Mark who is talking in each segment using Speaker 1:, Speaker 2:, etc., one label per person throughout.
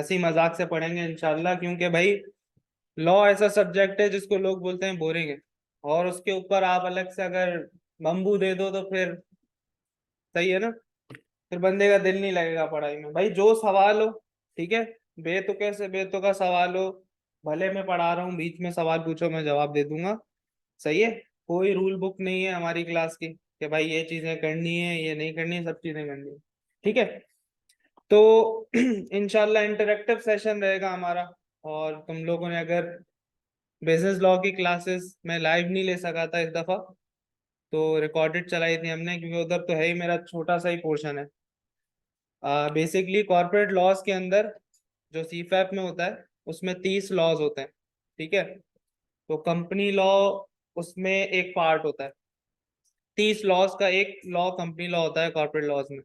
Speaker 1: हंसी मजाक से पढ़ेंगे इंशाल्लाह, क्योंकि भाई लॉ ऐसा सब्जेक्ट है जिसको लोग बोलते हैं बोरिंग है, और उसके ऊपर आप अलग से अगर बम्बू दे दो तो फिर सही है ना, फिर बंदे का दिल नहीं लगेगा पढ़ाई में। भाई जो सवाल हो, ठीक है, बेतुके से बेतुका सवाल हो, भले मैं पढ़ा रहा हूँ, बीच में सवाल पूछो मैं जवाब दे दूंगा। सही है। कोई रूल बुक नहीं है हमारी क्लास की कि भाई ये चीजें करनी है ये नहीं करनी है, सब चीजें करनी है। ठीक है। तो इंशाल्लाह इंटरेक्टिव सेशन रहेगा हमारा। और तुम लोगों ने अगर बिजनेस लॉ की क्लासेस में लाइव नहीं ले सका था इस दफा, तो रिकॉर्डेड चलाई थी हमने, क्योंकि उधर तो है ही मेरा छोटा सा ही पोर्शन है। बेसिकली कॉर्पोरेट लॉज के अंदर जो सीफैप में होता है उसमें 30 लॉज होते हैं। ठीक है। तो कंपनी लॉ उसमें एक पार्ट होता है। 30 लॉज का एक लॉ कंपनी लॉ होता है कॉर्पोरेट लॉज में।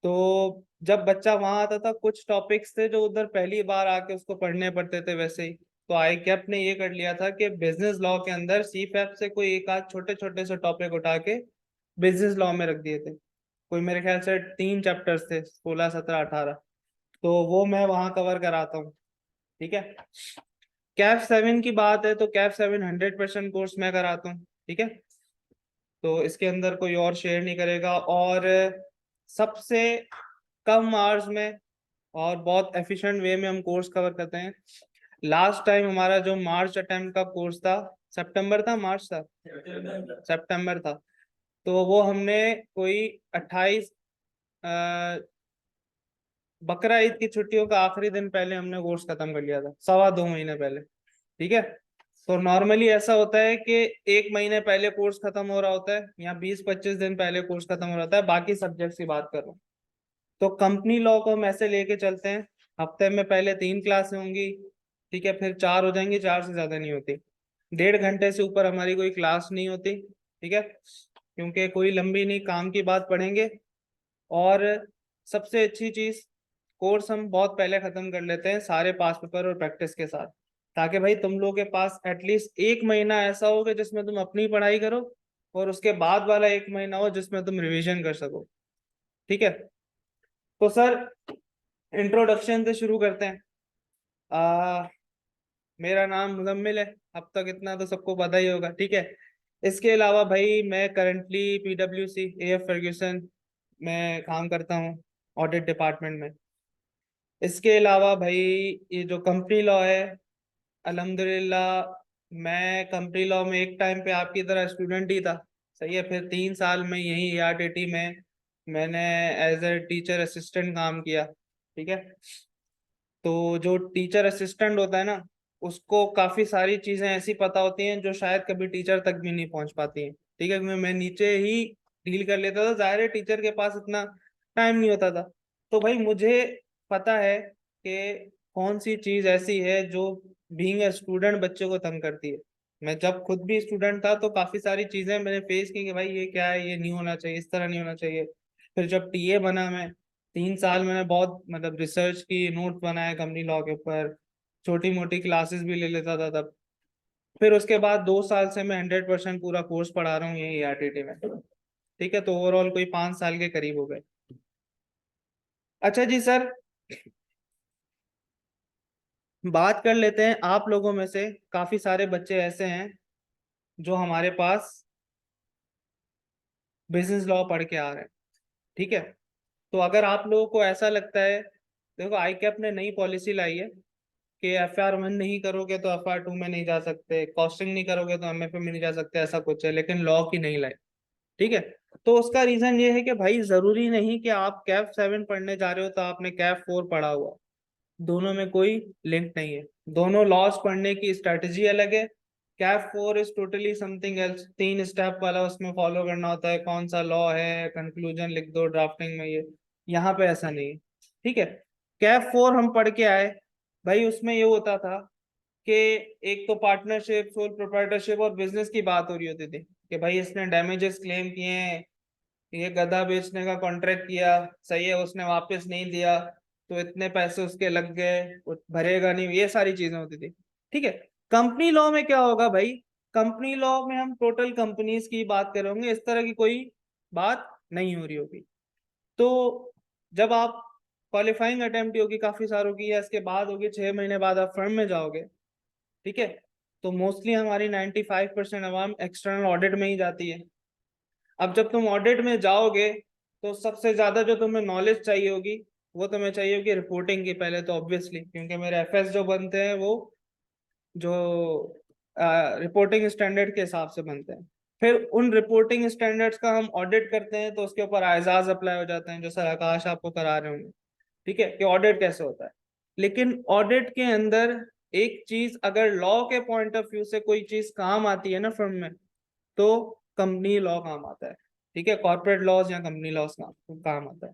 Speaker 1: तो जब बच्चा वहां आता था, कुछ टॉपिक्स थे जो उधर पहली बार आके उसको पढ़ने पड़ते थे वैसे ही। तो आई कैप ने ये कर लिया था कि बिजनेस लॉ के अंदर सी फैप से कोई एक आध छोटे छोटे से टॉपिक उठा के बिजनेस लॉ में रख दिए थे। कोई मेरे ख्याल से 3 चैप्टर्स थे, 16 17 18। तो वो मैं वहां कवर कराता हूँ। ठीक है। कैफ 7 की बात है तो कैफ 7 100% कोर्स मैं कराता हूँ। ठीक है। तो इसके अंदर कोई और शेयर नहीं करेगा, और सबसे कम आवर्स में और बहुत एफिशिएंट वे में हम कोर्स कवर करते हैं। लास्ट टाइम हमारा जो मार्च अटेम्प्ट का कोर्स था, सितंबर था मार्च था, सितंबर था, तो वो हमने कोई 28 बकरा ईद की छुट्टियों का आखिरी दिन पहले हमने कोर्स खत्म कर लिया था, 2.25 महीने पहले। ठीक है। तो नॉर्मली ऐसा होता है कि 1 महीने पहले कोर्स खत्म हो रहा होता है, या 20 25 दिन पहले कोर्स खत्म हो रहा होता है, बाकी सब्जेक्ट्स की बात कर रहा हूँ। तो कंपनी लॉ को हम ऐसे लेके चलते हैं, हफ्ते में पहले 3 क्लासें होंगी, ठीक है, फिर 4 हो जाएंगी, 4 से ज्यादा नहीं होती। 1.5 घंटे से ऊपर हमारी कोई क्लास नहीं होती। ठीक है। क्योंकि कोई लंबी नहीं, काम की बात पढ़ेंगे। और सबसे अच्छी चीज, कोर्स हम बहुत पहले खत्म कर लेते हैं सारे पास पेपर और प्रैक्टिस के साथ, ताकि भाई तुम लोगों के पास एटलीस्ट 1 महीना ऐसा हो कि जिसमें तुम अपनी पढ़ाई करो, और उसके बाद वाला 1 महीना हो जिसमें तुम रिवीजन कर सको। ठीक है। तो सर, इंट्रोडक्शन से शुरू करते हैं। आ, मेरा नाम मुजम्मिल है, अब तक इतना तो सबको पता ही होगा। ठीक है। इसके अलावा भाई मैं करंटली PwC AF फर्ग्यूसन में काम करता हूँ, ऑडिट डिपार्टमेंट में। इसके अलावा भाई ये जो कंपनी लॉ है, अल्हम्दुलिल्लाह मैं कंपनी लॉ में एक टाइम पे आपकी तरह स्टूडेंट ही था। सही है। फिर 3 साल में यही ARTT में मैंने एज ए टीचर असिस्टेंट काम किया। ठीक है। तो जो टीचर असिस्टेंट होता है ना, उसको काफी सारी चीजें ऐसी पता होती हैं जो शायद कभी टीचर तक भी नहीं पहुंच पाती हैं। ठीक है। क्योंकि मैं नीचे ही डील कर लेता था, जाहिर है टीचर के पास इतना टाइम नहीं होता था। तो भाई मुझे पता है कि कौन सी चीज ऐसी है जो बीइंग ए स्टूडेंट बच्चे को तंग करती है। मैं जब खुद भी स्टूडेंट था तो काफी सारी चीजें मैंने फेस की कि भाई ये क्या है, ये नहीं होना चाहिए, इस तरह नहीं होना चाहिए। फिर जब टीए बना मैं, 3 साल मैंने बहुत मतलब रिसर्च की, नोट्स बनाए कंपनी लॉ के ऊपर, छोटी मोटी क्लासेस भी ले लेता था तब। फिर उसके बाद 2 साल से मैं 100% पूरा कोर्स पढ़ा रहा हूँ यही ARTT में। ठीक है। तो ओवरऑल कोई 5 साल के करीब हो गए। अच्छा जी सर, बात कर लेते हैं आप लोगों में से काफी सारे बच्चे ऐसे हैं जो हमारे पास बिजनेस लॉ पढ़ के आ रहे हैं। ठीक है। तो अगर आप लोगों को ऐसा लगता है, देखो आई कैप ने नई पॉलिसी लाई है कि FR1 नहीं करोगे तो FR2 में नहीं जा सकते, कॉस्टिंग नहीं करोगे तो MFA में नहीं जा सकते, ऐसा कुछ है, लेकिन लॉ की नहीं लाई। ठीक है। तो उसका रीजन ये है कि भाई जरूरी नहीं कि आप कैफ 7 पढ़ने जा रहे हो तो आपने कैफ 4 पढ़ा हुआ। दोनों में कोई लिंक नहीं है। दोनों लॉस पढ़ने की स्ट्रेटजी अलग है। Kaif 4 is totally something else, 3 step वाला उसमें फॉलो करना होता है, कौन सा लॉ है, कंक्लूजन लिख दो ड्राफ्टिंग में, ये यहाँ पे ऐसा नहीं है। ठीक है। कैफ 4 हम पढ़ के आए, भाई उसमें ये होता था कि एक तो पार्टनरशिप, सोल प्रोप्राइटरशिप और बिजनेस की बात हो रही होती थी कि भाई इसने डैमेजेस क्लेम किए हैं, ये गधा बेचने का कॉन्ट्रैक्ट किया, सही है, उसने वापस नहीं दिया तो इतने पैसे उसके लग गए, वो भरेगा नहीं, ये सारी चीजें होती थी। ठीक है। कंपनी लॉ में क्या होगा भाई, कंपनी लॉ में हम टोटल कंपनीज की बात करेंगे, इस तरह की कोई बात नहीं हो रही होगी। तो जब आप क्वालिफाइंग अटेम्प्ट होगी काफी सारों की, या इसके बाद होगी 6 महीने बाद आप फर्म में जाओगे, ठीक है। तो मोस्टली हमारी 95% अवाम एक्सटर्नल ऑडिट में ही जाती है। अब जब तुम ऑडिट में जाओगे तो सबसे ज्यादा जो तुम्हें नॉलेज चाहिए होगी वो तुम्हें चाहिए होगी रिपोर्टिंग की, पहले तो ऑब्वियसली, क्योंकि मेरे एफएस जो बनते हैं वो जो रिपोर्टिंग स्टैंडर्ड के हिसाब से बनते हैं। फिर उन रिपोर्टिंग स्टैंडर्ड्स का हम ऑडिट करते हैं तो उसके ऊपर आइजाज अप्लाई हो जाते हैं, जो सर आकाश आपको करा रहे होंगे, ठीक है, कि ऑडिट कैसे होता है। लेकिन ऑडिट के अंदर एक चीज अगर लॉ के पॉइंट ऑफ व्यू से कोई चीज काम आती है ना फर्म में, तो कंपनी लॉ काम आता है, ठीक है, कॉर्पोरेट लॉज या कंपनी लॉज काम आता है,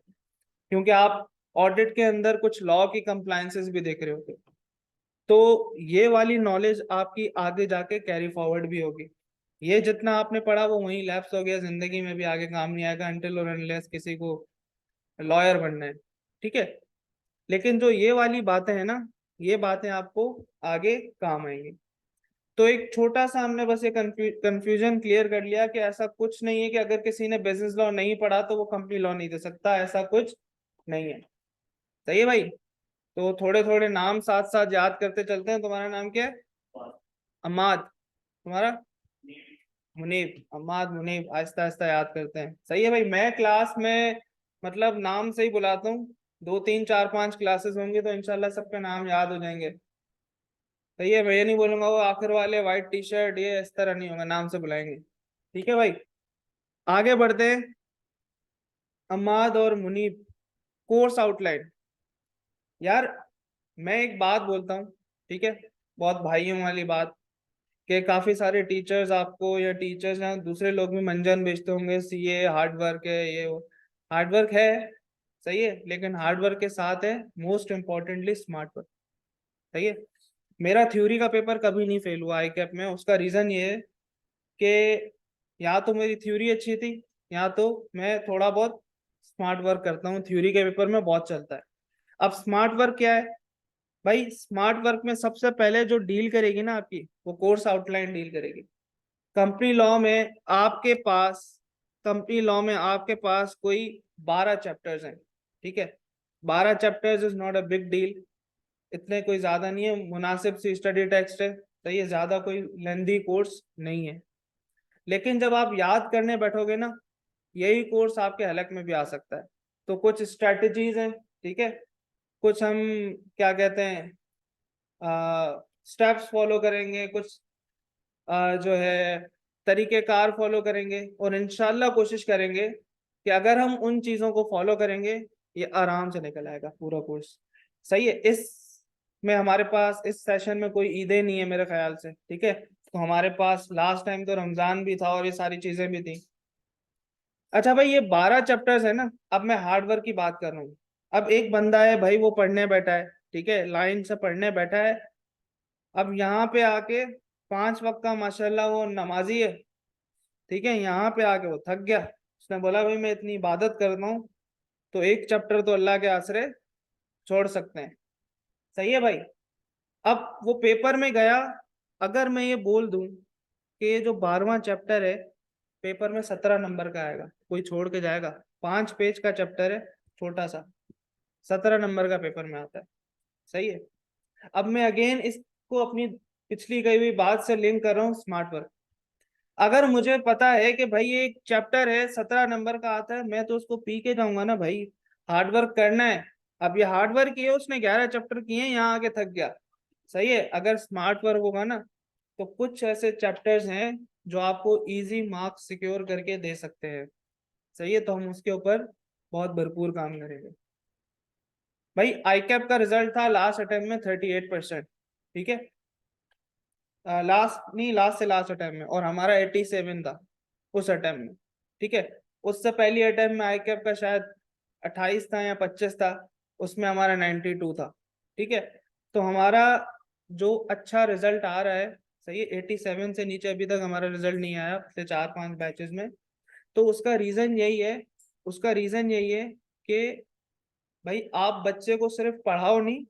Speaker 1: क्योंकि आप ऑडिट के अंदर कुछ लॉ की कंप्लायंसेस भी देख रहे होते, तो ये वाली नॉलेज आपकी आगे जाके कैरी फॉरवर्ड भी होगी। ये जितना आपने पढ़ा वो वहीं लैप्स हो गया, जिंदगी में भी आगे काम नहीं आएगा अनटिल और अनलेस किसी को लॉयर बनना है, ठीक है। लेकिन जो ये वाली बातें हैं ना, ये बातें आपको आगे काम आएंगी। तो एक छोटा सा हमने बस ये कंफ्यूजन क्लियर कर लिया कि ऐसा कुछ नहीं है कि अगर किसी ने बिजनेस लॉ नहीं पढ़ा तो वो कंपनी लॉ नहीं दे सकता, ऐसा कुछ नहीं है। सही है भाई। तो थोड़े थोड़े नाम साथ साथ याद करते चलते हैं। तुम्हारा नाम क्या है? अमाद। तुम्हारा? मुनीब। अमाद मुनीब, आहिस्ता आहिस्ता याद करते हैं। सही है भाई। मैं क्लास में मतलब नाम से ही बुलाता हूँ, 2 3 4 5 क्लासेस होंगी तो इंशाल्लाह सबके नाम याद हो जाएंगे। सही है, मैं ये नहीं बोलूंगा वो आखिर वाले व्हाइट टी शर्ट, ये इस तरह नहीं होगा, नाम से बुलाएंगे। ठीक है भाई, आगे बढ़ते हैं। अमाद और मुनीब, कोर्स आउटलाइन। यार मैं एक बात बोलता हूँ, ठीक है, बहुत भाइयों वाली बात, कि काफी सारे टीचर्स आपको या टीचर्स या दूसरे लोग भी मंजन बेचते होंगे, सीए हार्ड वर्क है, ये वो। हार्ड वर्क है, सही है, लेकिन हार्ड वर्क के साथ है मोस्ट इम्पोर्टेंटली स्मार्ट वर्क। सही है। मेरा थ्योरी का पेपर कभी नहीं फेल हुआ आई कैप में। उसका रीजन ये है कि या तो मेरी थ्योरी अच्छी थी, या तो मैं थोड़ा बहुत स्मार्ट वर्क करता हूँ, थ्योरी के पेपर में बहुत चलता है। अब स्मार्ट वर्क क्या है भाई? स्मार्ट वर्क में सबसे पहले जो डील करेगी ना आपकी, वो कोर्स आउटलाइन डील करेगी। कंपनी लॉ में आपके पास कंपनी लॉ में आपके पास कोई 12 चैप्टर्स हैं, ठीक है। 12 chapters is not a big deal, इतने कोई ज्यादा नहीं है, मुनासिब सी स्टडी टेक्स्ट है, तो ये ज्यादा कोई लेंदी कोर्स नहीं है। लेकिन जब आप याद करने बैठोगे ना, यही कोर्स आपके हलक में भी आ सकता है। तो कुछ स्ट्रेटजीज हैं, ठीक है, कुछ हम क्या कहते हैं स्टेप्स फॉलो करेंगे, कुछ जो है तरीकेकार फॉलो करेंगे, और इंशाल्लाह कोशिश करेंगे कि अगर हम उन चीजों को फॉलो करेंगे, ये आराम से निकल आएगा पूरा कोर्स। सही है। इस में हमारे पास इस सेशन में कोई ईदें नहीं है मेरे ख्याल से, ठीक है। तो हमारे पास लास्ट टाइम तो रमजान भी था और ये सारी चीजें भी थी। अच्छा भाई, ये 12 चैप्टर्स है ना, अब मैं हार्ड वर्क की बात कर रहा हूँ। अब एक बंदा है भाई, वो पढ़ने बैठा है, ठीक है, लाइन से पढ़ने बैठा है। अब यहाँ पे आके 5 वक्त का माशाल्लाह वो नमाजी है, ठीक है, यहाँ पे आके वो थक गया। उसने बोला भाई मैं इतनी इबादत करता हूँ, तो एक चैप्टर तो अल्लाह के आसरे छोड़ सकते हैं। सही है भाई। अब वो पेपर में गया, अगर मैं ये बोल दूं कि ये जो 12वां चैप्टर है पेपर में 17 नंबर का आएगा, कोई छोड़ के जाएगा? 5 पेज का चैप्टर है, छोटा सा, 17 नंबर का पेपर में आता है। सही है। अब मैं अगेन इसको अपनी पिछली कही हुई बात से लिंक कर रहा हूँ, स्मार्ट वर्क। अगर मुझे पता है कि भाई ये एक चैप्टर है 17 नंबर का आता है, मैं तो उसको पी के जाऊंगा ना भाई। हार्डवर्क करना है। अब ये हार्डवर्क किए, उसने 11 चैप्टर किए, यहाँ आके थक गया। सही है। अगर स्मार्ट वर्क होगा ना, तो कुछ ऐसे चैप्टर्स हैं जो आपको इजी मार्क्स सिक्योर करके दे सकते हैं। सही है। तो हम उसके ऊपर बहुत भरपूर काम करेंगे भाई। आई कैप का रिजल्ट था लास्ट अटेम्प्ट में 38%, ठीक है, लास्ट नहीं, लास्ट से लास्ट अटेम्प्ट में, और हमारा 87 था उस अटेम्प्ट में, ठीक है। उससे पहली अटेम्प्ट में आई कैप का शायद 28 था या 25 था, उसमें हमारा 92 था, ठीक है। तो हमारा जो अच्छा रिजल्ट आ रहा है, सही है, 87 से नीचे अभी तक हमारा रिजल्ट नहीं आया पिछले 4 5 बैचेस में। तो उसका रीजन यही है कि भाई आप बच्चे को सिर्फ पढ़ाओ नहीं,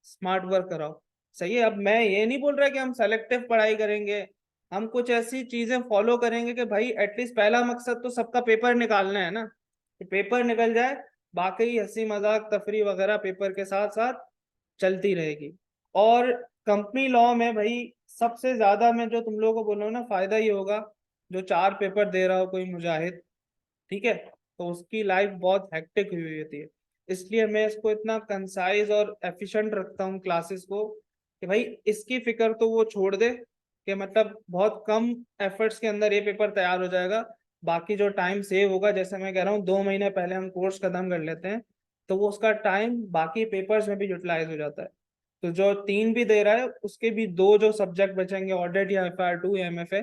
Speaker 1: स्मार्ट वर्क कराओ। सही है। अब मैं ये नहीं बोल रहा कि हम सेलेक्टिव पढ़ाई करेंगे, हम कुछ ऐसी चीजें फॉलो करेंगे कि भाई एटलीस्ट पहला मकसद तो सबका पेपर निकालना है ना, कि पेपर निकल जाए, बाकी हंसी मजाक तफरी वगैरह पेपर के साथ साथ चलती रहेगी। और कंपनी लॉ में भाई सबसे ज्यादा मैं जो तुम लोगों को बोल रहा हूँ ना, फायदा ये होगा, जो 4 पेपर दे रहा हो कोई मुजाहिद, ठीक है, तो उसकी लाइफ बहुत हेक्टिक हुई होती है। इसलिए मैं इसको इतना कंसाइज और एफिशिएंट रखता हूँ क्लासेस को, कि भाई इसकी फिक्र तो वो छोड़ दे, कि मतलब बहुत कम एफर्ट्स के अंदर ये पेपर तैयार हो जाएगा। बाकी जो टाइम सेव होगा, जैसे मैं कह रहा हूँ 2 महीने पहले हम कोर्स खत्म कर लेते हैं, तो वो उसका टाइम बाकी पेपर्स में भी यूटिलाइज हो जाता है। तो जो 3 भी दे रहा है उसके भी 2 जो सब्जेक्ट बचेंगे, ऑडिट या FR2 या MFA,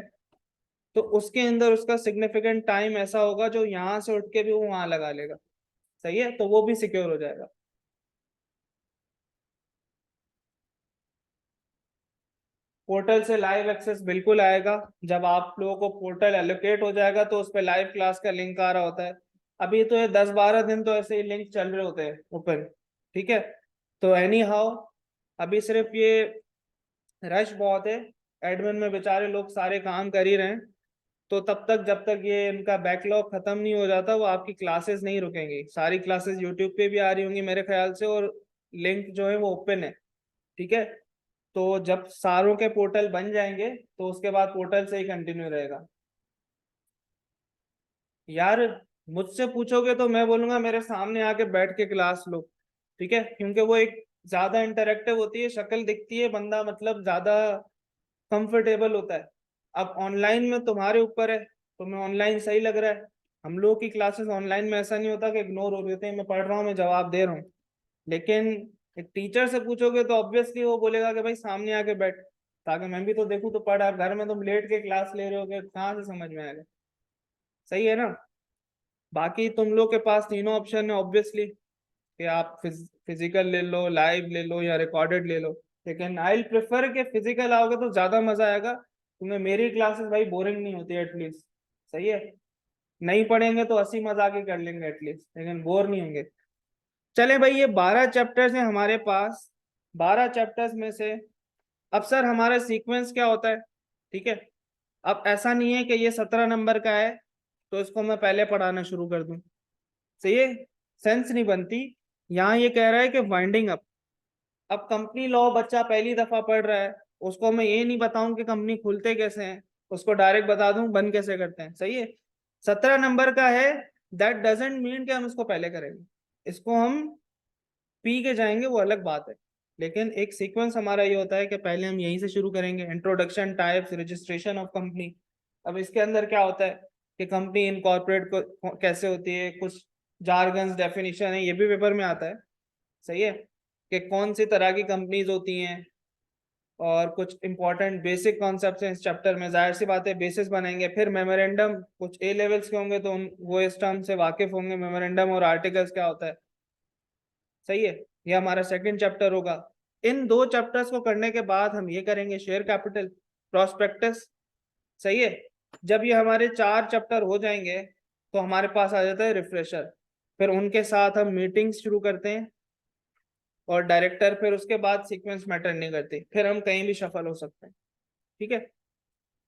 Speaker 1: तो उसके अंदर उसका सिग्निफिकेंट टाइम ऐसा होगा जो यहाँ से उठ के भी वो वहां लगा लेगा। सही है, तो वो भी सिक्योर हो जाएगा। पोर्टल से लाइव एक्सेस बिल्कुल आएगा। जब आप लोगों को पोर्टल एलोकेट हो जाएगा तो उस पर लाइव क्लास का लिंक आ रहा होता है। अभी तो ये 10-12 दिन तो ऐसे ही लिंक चल रहे होते हैं ओपन, ठीक है। तो एनी हाउ अभी सिर्फ ये रश बहुत है, एडमिन में बेचारे लोग सारे काम कर ही रहे हैं। तो तब तक जब तक ये इनका बैकलॉग खत्म नहीं हो जाता, वो आपकी क्लासेस नहीं रुकेंगी। सारी क्लासेस यूट्यूब पे भी आ रही होंगी मेरे ख्याल से, और लिंक जो है वो ओपन है, ठीक है। तो जब सारों के पोर्टल बन जाएंगे तो उसके बाद पोर्टल से ही कंटिन्यू रहेगा। यार मुझसे पूछोगे तो मैं बोलूंगा मेरे सामने आके बैठ के क्लास लो, ठीक है, क्योंकि वो एक ज्यादा इंटरेक्टिव होती है, शक्ल दिखती है, बंदा मतलब ज्यादा कंफर्टेबल होता है। अब ऑनलाइन में तुम्हारे ऊपर है, तुम्हें ऑनलाइन सही लग रहा है। हम लोग की क्लासेस ऑनलाइन में ऐसा नहीं होता कि इग्नोर हो रही होती है, मैं पढ़ रहा हूँ, मैं जवाब दे रहा हूँ। लेकिन एक टीचर से पूछोगे तो ऑब्वियसली वो बोलेगा कि भाई सामने आके बैठ, ताकि मैं भी तो देखूँ तो पढ़। आप घर में तुम लेट के क्लास ले रहे हो, कहाँ से समझ में आएगा। सही है ना। बाकी तुम लोग के पास तीनों ऑप्शन है ऑब्वियसली, कि आप फिजिकल ले लो, लाइव ले लो, या रिकॉर्डेड ले लो। लेकिन आई प्रेफर कि फिजिकल आओगे तो ज्यादा मजा आएगा तुम्हें। मेरी क्लासेस भाई बोरिंग नहीं होती एटलीस्ट। सही है, नहीं पढ़ेंगे तो हंसी मजाक ही कर लेंगे एटलीस्ट, लेकिन बोर नहीं होंगे। चले भाई, ये 12 चैप्टर्स हैं हमारे पास। 12 चैप्टर्स में से अब सर हमारा सीक्वेंस क्या होता है, ठीक है। अब ऐसा नहीं है कि ये 17 नंबर का है तो इसको मैं पहले पढ़ाना शुरू कर दूं। सही है, सेंस नहीं बनती। यहाँ ये कह रहा है कि वाइंडिंग अप। अब कंपनी लॉ बच्चा पहली दफा पढ़ रहा है, उसको मैं ये नहीं बताऊं कि कंपनी खुलते कैसे हैं, उसको डायरेक्ट बता दूं बंद कैसे करते हैं। सही है, 17 नंबर का है, दैट डजेंट मीन कि हम इसको पहले करेंगे, इसको हम पी के जाएंगे, वो अलग बात है। लेकिन एक सीक्वेंस हमारा ये होता है कि पहले हम यहीं से शुरू करेंगे, introduction, types, registration of company. अब इसके अंदर क्या होता है कि कंपनी इनकॉर्पोरेट को कैसे होती है, कुछ जार्गन्स डेफिनेशन है, ये भी पेपर में आता है। सही है, कि कौन सी तरह की कंपनीज होती हैं, और कुछ इंपॉर्टेंट बेसिक कॉन्सेप्ट्स हैं इस चैप्टर में। जाहिर सी बात है बेसिस बनाएंगे, फिर मेमोरेंडम, कुछ ए लेवल्स के होंगे तो वो इस टर्म से वाकिफ होंगे, मेमोरेंडम और आर्टिकल्स क्या होता है। सही है, ये हमारा सेकंड चैप्टर होगा। इन 2 चैप्टर्स को करने के बाद हम ये करेंगे शेयर कैपिटल, प्रोस्पेक्टस। सही है, जब ये हमारे 4 चैप्टर हो जाएंगे तो हमारे पास आ जाता है रिफ्रेशर। फिर उनके साथ हम मीटिंग्स शुरू करते हैं, और डायरेक्टर फिर उसके बाद सीक्वेंस मैटर नहीं करती, फिर हम कहीं भी सफल हो सकते हैं। ठीक है,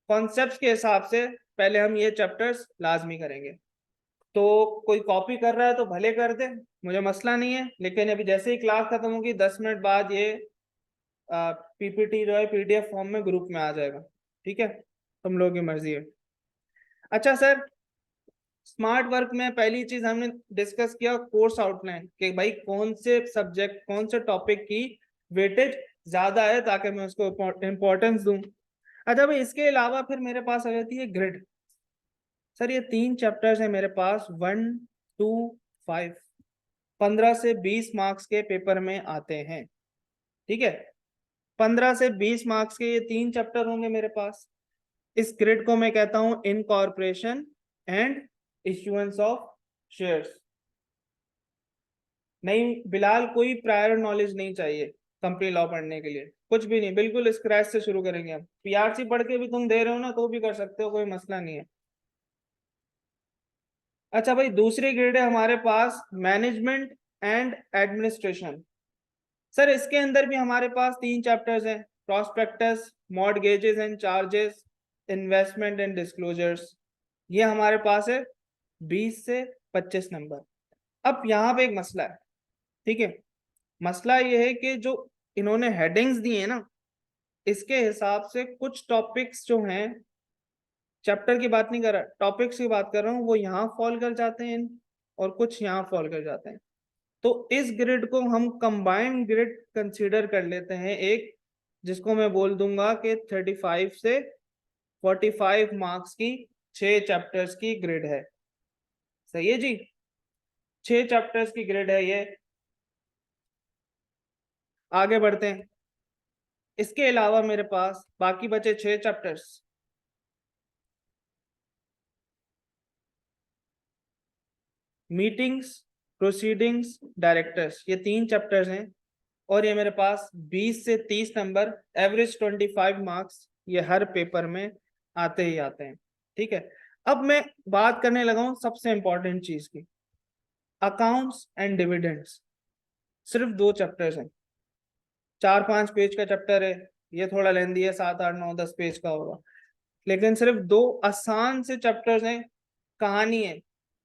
Speaker 1: कॉन्सेप्ट्स के हिसाब से पहले हम ये चैप्टर्स लाजमी करेंगे। तो कोई कॉपी कर रहा है तो भले कर दे, मुझे मसला नहीं है। लेकिन अभी जैसे ही क्लास खत्म होगी 10 मिनट बाद ये PPT जो है PDF फॉर्म में ग्रुप में आ जाएगा। ठीक है, तुम लोगों की मर्जी है। अच्छा सर, स्मार्ट वर्क में पहली चीज हमने डिस्कस किया कोर्स आउटलाइन, कि भाई कौन से सब्जेक्ट, कौन से टॉपिक की वेटेज ज्यादा है, ताकि मैं उसको इम्पोर्टेंस दूं। अच्छा भाई, इसके अलावा फिर मेरे पास आ जाती है ग्रिड। सर ये 3 चैप्टर्स है मेरे पास, 1, 2, 5, 15 से 20 मार्क्स के पेपर में आते हैं। ठीक है, 15 से 20 मार्क्स के ये 3 चैप्टर होंगे मेरे पास। इस ग्रिड को मैं कहता हूं incorporation and issuance of shares. नहीं बिलाल, कोई प्रायर नॉलेज नहीं चाहिए कंपनी लॉ पढ़ने के लिए, कुछ भी नहीं, बिल्कुल स्क्रैच से शुरू करेंगे। हम PRC पढ़ के भी तुम दे रहे हो ना, तो भी कर सकते हो, कोई मसला नहीं है। अच्छा भाई, दूसरी ग्रेड है हमारे पास मैनेजमेंट एंड एडमिनिस्ट्रेशन। सर इसके अंदर भी हमारे पास 3 चैप्टर्स हैं, prospectus, mortgages and charges, investment and disclosures. ये हमारे पास है 20 से 25 नंबर। अब यहाँ पे एक मसला है, ठीक है। मसला ये है कि जो इन्होंने हेडिंग्स दी है ना, इसके हिसाब से कुछ टॉपिक्स जो हैं, चैप्टर की बात नहीं कर रहा, टॉपिक्स की बात कर रहा हूँ, वो यहाँ फॉल कर जाते हैं और कुछ यहाँ फॉल कर जाते हैं। तो इस ग्रिड को हम कंबाइंड ग्रिड कंसीडर कर लेते हैं एक, जिसको मैं बोल दूंगा कि 35 से 45 मार्क्स की 6 चैप्टर्स की ग्रिड है। सही है जी, 6 चैप्टर्स की ग्रिड है ये। आगे बढ़ते हैं। इसके अलावा मेरे पास बाकी बचे 6 चैप्टर्स। मीटिंग्स, प्रोसीडिंग्स, डायरेक्टर्स, ये 3 चैप्टर्स हैं और ये मेरे पास 20 से 30 नंबर, एवरेज 25 मार्क्स, ये हर पेपर में आते ही आते हैं। ठीक है, अब मैं बात करने लगा हूं सबसे इंपॉर्टेंट चीज की, अकाउंट्स एंड डिविडेंड्स। सिर्फ 2 चैप्टर्स हैं, 4-5 पेज का चैप्टर है, ये थोड़ा लेंदी है, 7-8-9-10 पेज का होगा, लेकिन सिर्फ 2 आसान से चैप्टर्स हैं। कहानी है,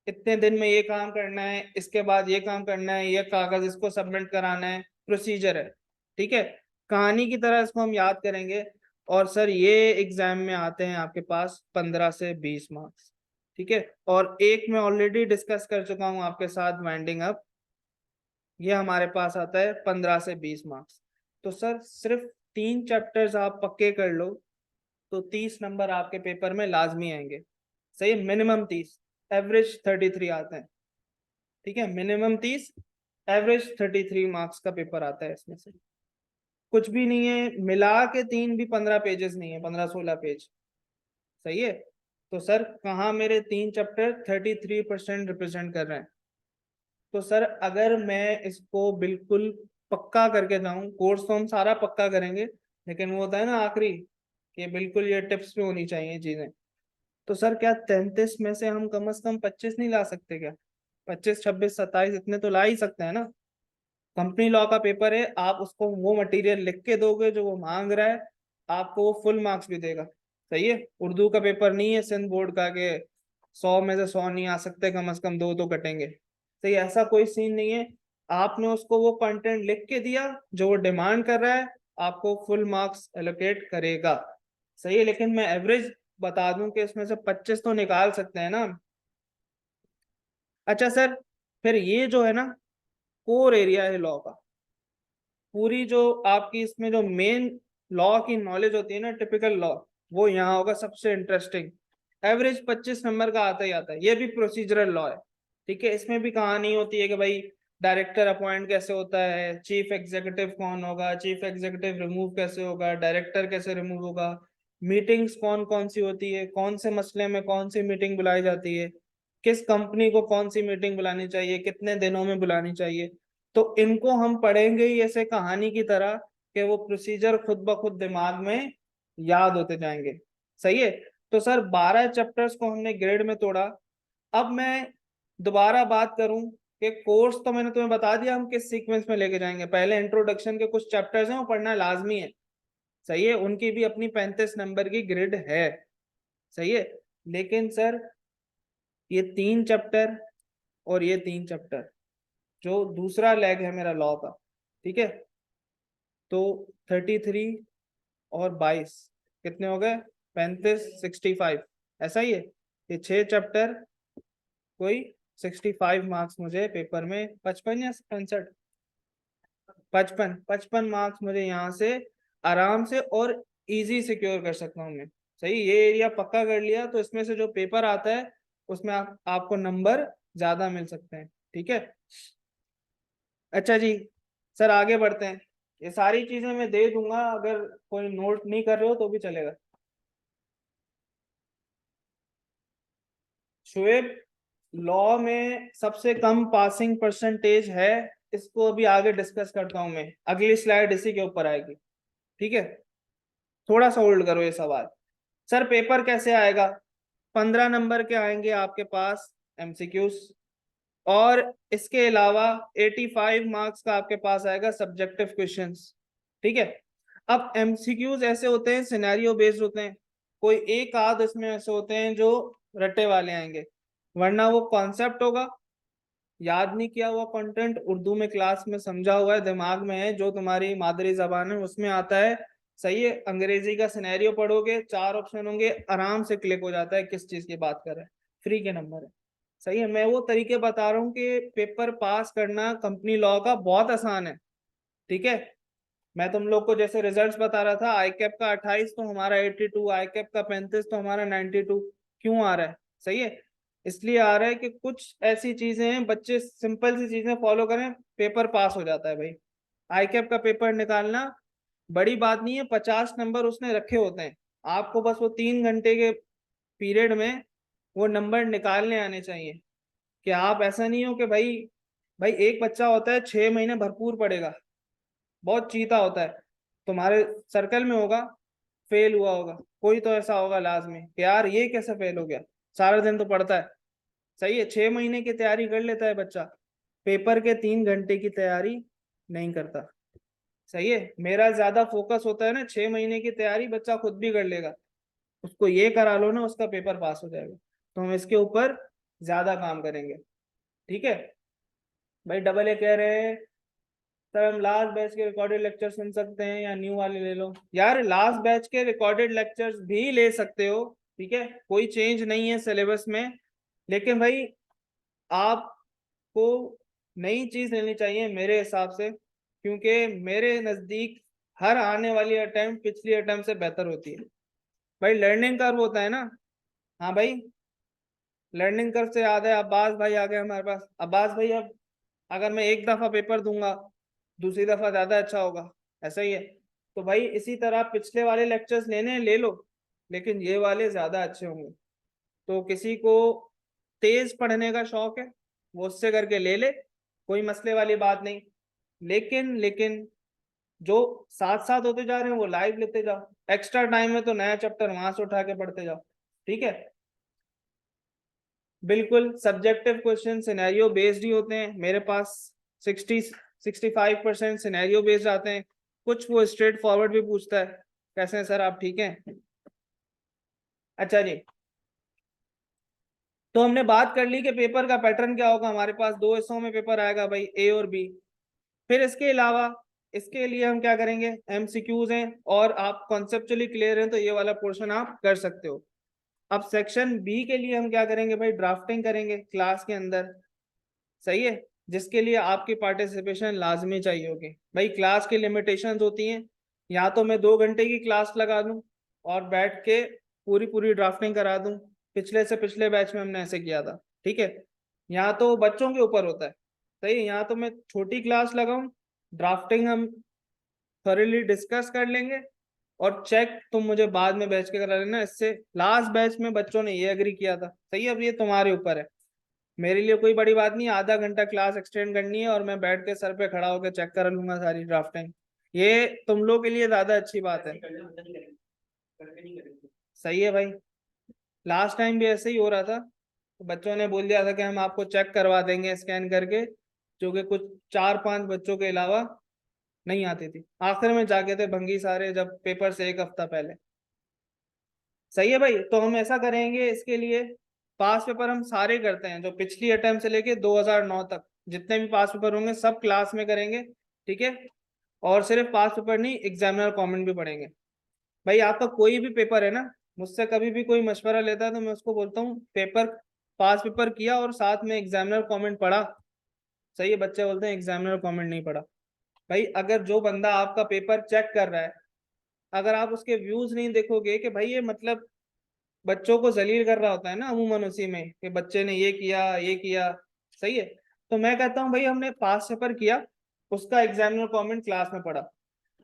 Speaker 1: इतने दिन में ये काम करना है, इसके बाद ये काम करना है, ये कागज इसको सबमिट कराना है, प्रोसीजर है। ठीक है, कहानी की तरह इसको हम याद करेंगे। और सर ये एग्जाम में आते हैं आपके पास 15 से 20 मार्क्स। ठीक है, और एक मैं ऑलरेडी डिस्कस कर चुका हूं आपके साथ, वाइंडिंग अप, ये हमारे पास आता है 15 से 20 मार्क्स। तो सर सिर्फ 3 चैप्टर्स आप पक्के कर लो तो 30 नंबर आपके पेपर में लाजमी आएंगे। सही, मिनिमम 30, एवरेज 33 आते हैं। ठीक है, मिनिमम 30, एवरेज 33 मार्क्स का पेपर आता है इसमें से। कुछ भी नहीं है, मिला के 3 भी 15 पेजेस नहीं है, 15-16 पेज। सही है, तो सर कहाँ मेरे 3 चैप्टर 33% रिप्रेजेंट कर रहे हैं। तो सर अगर मैं इसको बिल्कुल पक्का करके जाऊं, कोर्स तो हम सारा पक्का करेंगे, लेकिन वो होता है ना आखिरी, कि बिल्कुल ये टिप्स पे होनी चाहिए चीजें। तो सर क्या 33 में से हम कम से कम 25 नहीं ला सकते क्या? 25, 26, 27 इतने तो ला ही सकते हैं ना। कंपनी लॉ का पेपर है, आप उसको वो मटेरियल लिख के दोगे जो वो मांग रहा है, आपको वो फुल मार्क्स भी देगा। सही है, उर्दू का पेपर नहीं है सिंध बोर्ड का के 100 में से 100 नहीं आ सकते, कम से कम 2 तो कटेंगे। सही, ऐसा कोई सीन नहीं है। आपने उसको वो कंटेंट लिख के दिया जो वो डिमांड कर रहा है, आपको फुल मार्क्स एलोकेट करेगा। सही है, लेकिन मैं एवरेज बता दूं कि इसमें से 25 तो निकाल सकते हैं ना। अच्छा सर, फिर ये जो है ना कोर एरिया है लॉ का, पूरी जो आपकी इसमें जो मेन लॉ की नॉलेज होती है ना, टिपिकल लॉ, वो यहाँ होगा सबसे इंटरेस्टिंग। एवरेज 25 नंबर का आता ही आता है, ये भी प्रोसीजरल लॉ है। ठीक है, इसमें भी कहानी होती है कि भाई डायरेक्टर अपॉइंट कैसे होता है, चीफ एग्जीक्यूटिव कौन होगा, चीफ एग्जीक्यूटिव रिमूव कैसे होगा, डायरेक्टर कैसे रिमूव होगा, मीटिंग्स कौन कौन सी होती है, कौन से मसले में कौन सी मीटिंग बुलाई जाती है, किस कंपनी को कौन सी मीटिंग बुलानी चाहिए, कितने दिनों में बुलानी चाहिए। तो इनको हम पढ़ेंगे ही ऐसे कहानी की तरह कि वो प्रोसीजर खुद ब खुद दिमाग में याद होते जाएंगे। सही है, तो सर 12 चैप्टर्स को हमने ग्रेड में तोड़ा। अब मैं दोबारा बात करूं कि कोर्स तो मैंने तुम्हें बता दिया हम किस सीक्वेंस में लेके जाएंगे। पहले इंट्रोडक्शन के कुछ चैप्टर्स हैं वो पढ़ना लाजमी है। सही है, उनकी भी अपनी 35 नंबर की ग्रिड है। सही है, लेकिन सर ये 3 चैप्टर और ये 3 चैप्टर जो दूसरा लेग है मेरा लॉ का, ठीक है, तो 33 और 22 कितने हो गए, 35, 65, ऐसा ही है। ये 6 चैप्टर, कोई 65 मार्क्स मुझे पेपर में, 55 या 65, 55 मार्क्स मुझे यहाँ से आराम से और इजी सिक्योर कर सकता हूँ मैं। सही, ये एरिया पक्का कर लिया तो इसमें से जो पेपर आता है उसमें आपको नंबर ज्यादा मिल सकते हैं। ठीक है, अच्छा जी, सर आगे बढ़ते हैं। ये सारी चीजें मैं दे दूंगा, अगर कोई नोट नहीं कर रहे हो तो भी चलेगा। शुएब, लॉ में सबसे कम पासिंग परसेंटेज है, इसको अभी आगे डिस्कस करता हूं मैं, अगली स्लाइड इसी के ऊपर आएगी। ठीक है, थोड़ा सा होल्ड करो ये सवाल। सर पेपर कैसे आएगा? 15 नंबर के आएंगे आपके पास एमसीक्यूज, और इसके अलावा 85 मार्क्स का आपके पास आएगा सब्जेक्टिव क्वेश्चंस। ठीक है, अब एमसीक्यूज ऐसे होते हैं, सिनेरियो बेस्ड होते हैं, कोई एक आध इसमें ऐसे होते हैं जो रट्टे वाले आएंगे, वरना वो कॉन्सेप्ट होगा याद नहीं किया हुआ कंटेंट उर्दू में क्लास में समझा हुआ है, दिमाग में है, जो तुम्हारी मादरी जबान है उसमें आता है, सही है। अंग्रेजी का सिनेरियो पढ़ोगे, 4 ऑप्शन होंगे, आराम से क्लिक हो जाता है किस चीज की बात कर रहे हैं, फ्री के नंबर है। सही है, मैं वो तरीके बता रहा हूँ कि पेपर पास करना कंपनी लॉ का बहुत आसान है। ठीक है, मैं तुम लोग को जैसे रिजल्ट्स बता रहा था, आई कैप का 28 तो हमारा 82, आई कैप का 35 तो हमारा 92। क्यों आ रहा है? सही है, इसलिए आ रहा है कि कुछ ऐसी चीजें हैं, बच्चे सिंपल सी चीजें फॉलो करें, पेपर पास हो जाता है भाई। आई कैप का पेपर निकालना बड़ी बात नहीं है, 50 नंबर उसने रखे होते हैं, आपको बस वो 3 घंटे के पीरियड में वो नंबर निकालने आने चाहिए। कि आप ऐसा नहीं हो कि भाई भाई एक बच्चा होता है 6 महीने भरपूर पढ़ेगा, बहुत चीता होता है, तुम्हारे सर्कल में होगा, फेल हुआ होगा, कोई तो ऐसा होगा लाजमी कि यार ये कैसे फेल हो गया, सारा दिन तो पढ़ता है। सही है, 6 महीने की तैयारी कर लेता है बच्चा, पेपर के 3 घंटे की तैयारी नहीं करता। सही है, मेरा ज्यादा फोकस होता है ना, 6 महीने की तैयारी बच्चा खुद भी कर लेगा, उसको ये करा लो ना, उसका पेपर पास हो जाएगा। तो हम इसके ऊपर ज्यादा काम करेंगे। ठीक है भाई, डबल ए कह रहे हैं सर हम लास्ट बैच के रिकॉर्डेड लेक्चर सुन सकते हैं या न्यू वाले ले लो? यार लास्ट बैच के रिकॉर्डेड लेक्चर्स भी ले सकते हो, ठीक है, कोई चेंज नहीं है सिलेबस में। लेकिन भाई आपको नई चीज लेनी चाहिए मेरे हिसाब से, क्योंकि मेरे नजदीक हर आने वाली अटेम्प्ट पिछली अटेम्प्ट से बेहतर होती है। भाई लर्निंग कर्व होता है ना। हाँ भाई, लर्निंग कर्व से याद है, अब्बास भाई आ गए हमारे पास। अब्बास भाई, अब अगर मैं एक दफा पेपर दूंगा, दूसरी दफा ज्यादा अच्छा होगा, ऐसा ही है। तो भाई इसी तरह पिछले वाले लेक्चर्स लेने हैं, ले लो, लेकिन ये वाले ज्यादा अच्छे होंगे। तो किसी को तेज पढ़ने का शौक है, वो उससे करके ले ले, कोई मसले वाली बात नहीं। लेकिन जो साथ साथ होते जा रहे हैं वो लाइव लेते जाओ, एक्स्ट्रा टाइम में तो नया चैप्टर वहां से उठा के पढ़ते जाओ। ठीक है, बिल्कुल सब्जेक्टिव क्वेश्चन सिनेरियो बेस्ड ही होते हैं मेरे पास। 65% सिनेरियो बेस्ड आते हैं, कुछ वो स्ट्रेट फॉरवर्ड भी पूछता है, कैसे हैं सर आप, ठीक हैं? अच्छा जी, तो हमने बात कर ली कि पेपर का पैटर्न क्या होगा, हमारे पास 2 हिस्सों में पेपर आएगा भाई, ए और बी। फिर इसके अलावा इसके लिए हम क्या करेंगे, एमसीक्यूज हैं, और आप कॉन्सेप्चुअली क्लियर हैं तो ये वाला पोर्शन आप कर सकते हो। अब सेक्शन बी के लिए हम क्या करेंगे भाई, ड्राफ्टिंग करेंगे क्लास के अंदर। सही है, जिसके लिए आपकी पार्टिसिपेशन लाजमी चाहिए होगी भाई। क्लास की लिमिटेशंस होती हैं, या तो मैं 2 घंटे की क्लास लगा दूं और बैठ के पूरी पूरी ड्राफ्टिंग करा दूं, पिछले से पिछले बैच में हमने ऐसे किया था। ठीक है, यहाँ तो बच्चों के ऊपर होता है। सही है, यहाँ तो मैं छोटी क्लास लगाऊं, ड्राफ्टिंग हम थॉरली डिस्कस कर लेंगे, और चेक तुम मुझे बाद में बैच के करा लेना। इससे लास्ट बैच में बच्चों ने ये एग्री किया था। सही है, अब ये तुम्हारे ऊपर है, मेरे लिए कोई बड़ी बात नहीं, आधा घंटा क्लास एक्सटेंड करनी है और मैं बैठ के सर पे खड़ा होकर चेक कर लूंगा सारी ड्राफ्टिंग, ये तुम लोग के लिए ज्यादा अच्छी बात है। सही है भाई, लास्ट टाइम भी ऐसे ही हो रहा था, तो बच्चों ने बोल दिया था कि हम आपको चेक करवा देंगे स्कैन करके, जो कि कुछ 4-5 बच्चों के अलावा नहीं आती थी, आखिर में जाके थे भंगी सारे, जब पेपर से एक हफ्ता पहले। सही है भाई, तो हम ऐसा करेंगे इसके लिए, पास पेपर हम सारे करते हैं, जो पिछली अटेम्प्ट से लेके 2009 तक जितने भी पास पेपर होंगे सब क्लास में करेंगे। ठीक है, और सिर्फ पास पेपर नहीं, एग्जामिनर कमेंट भी पढ़ेंगे। भाई आपका कोई भी पेपर है ना, मुझसे कभी भी कोई मशवरा लेता है तो मैं उसको बोलता हूँ पेपर पास पेपर किया और साथ में एग्जामिनर कमेंट पढ़ा? सही है, बच्चे बोलते हैं एग्जामिनर कमेंट नहीं पढ़ा। भाई अगर जो बंदा आपका पेपर चेक कर रहा है, अगर आप उसके व्यूज नहीं देखोगे कि भाई ये मतलब बच्चों को जलील कर रहा होता है ना अमूमन उसी में, कि बच्चे ने ये किया ये किया। सही है, तो मैं कहता हूँ भाई हमने पास पेपर किया, उसका एग्जामिनर कमेंट क्लास में पढ़ा।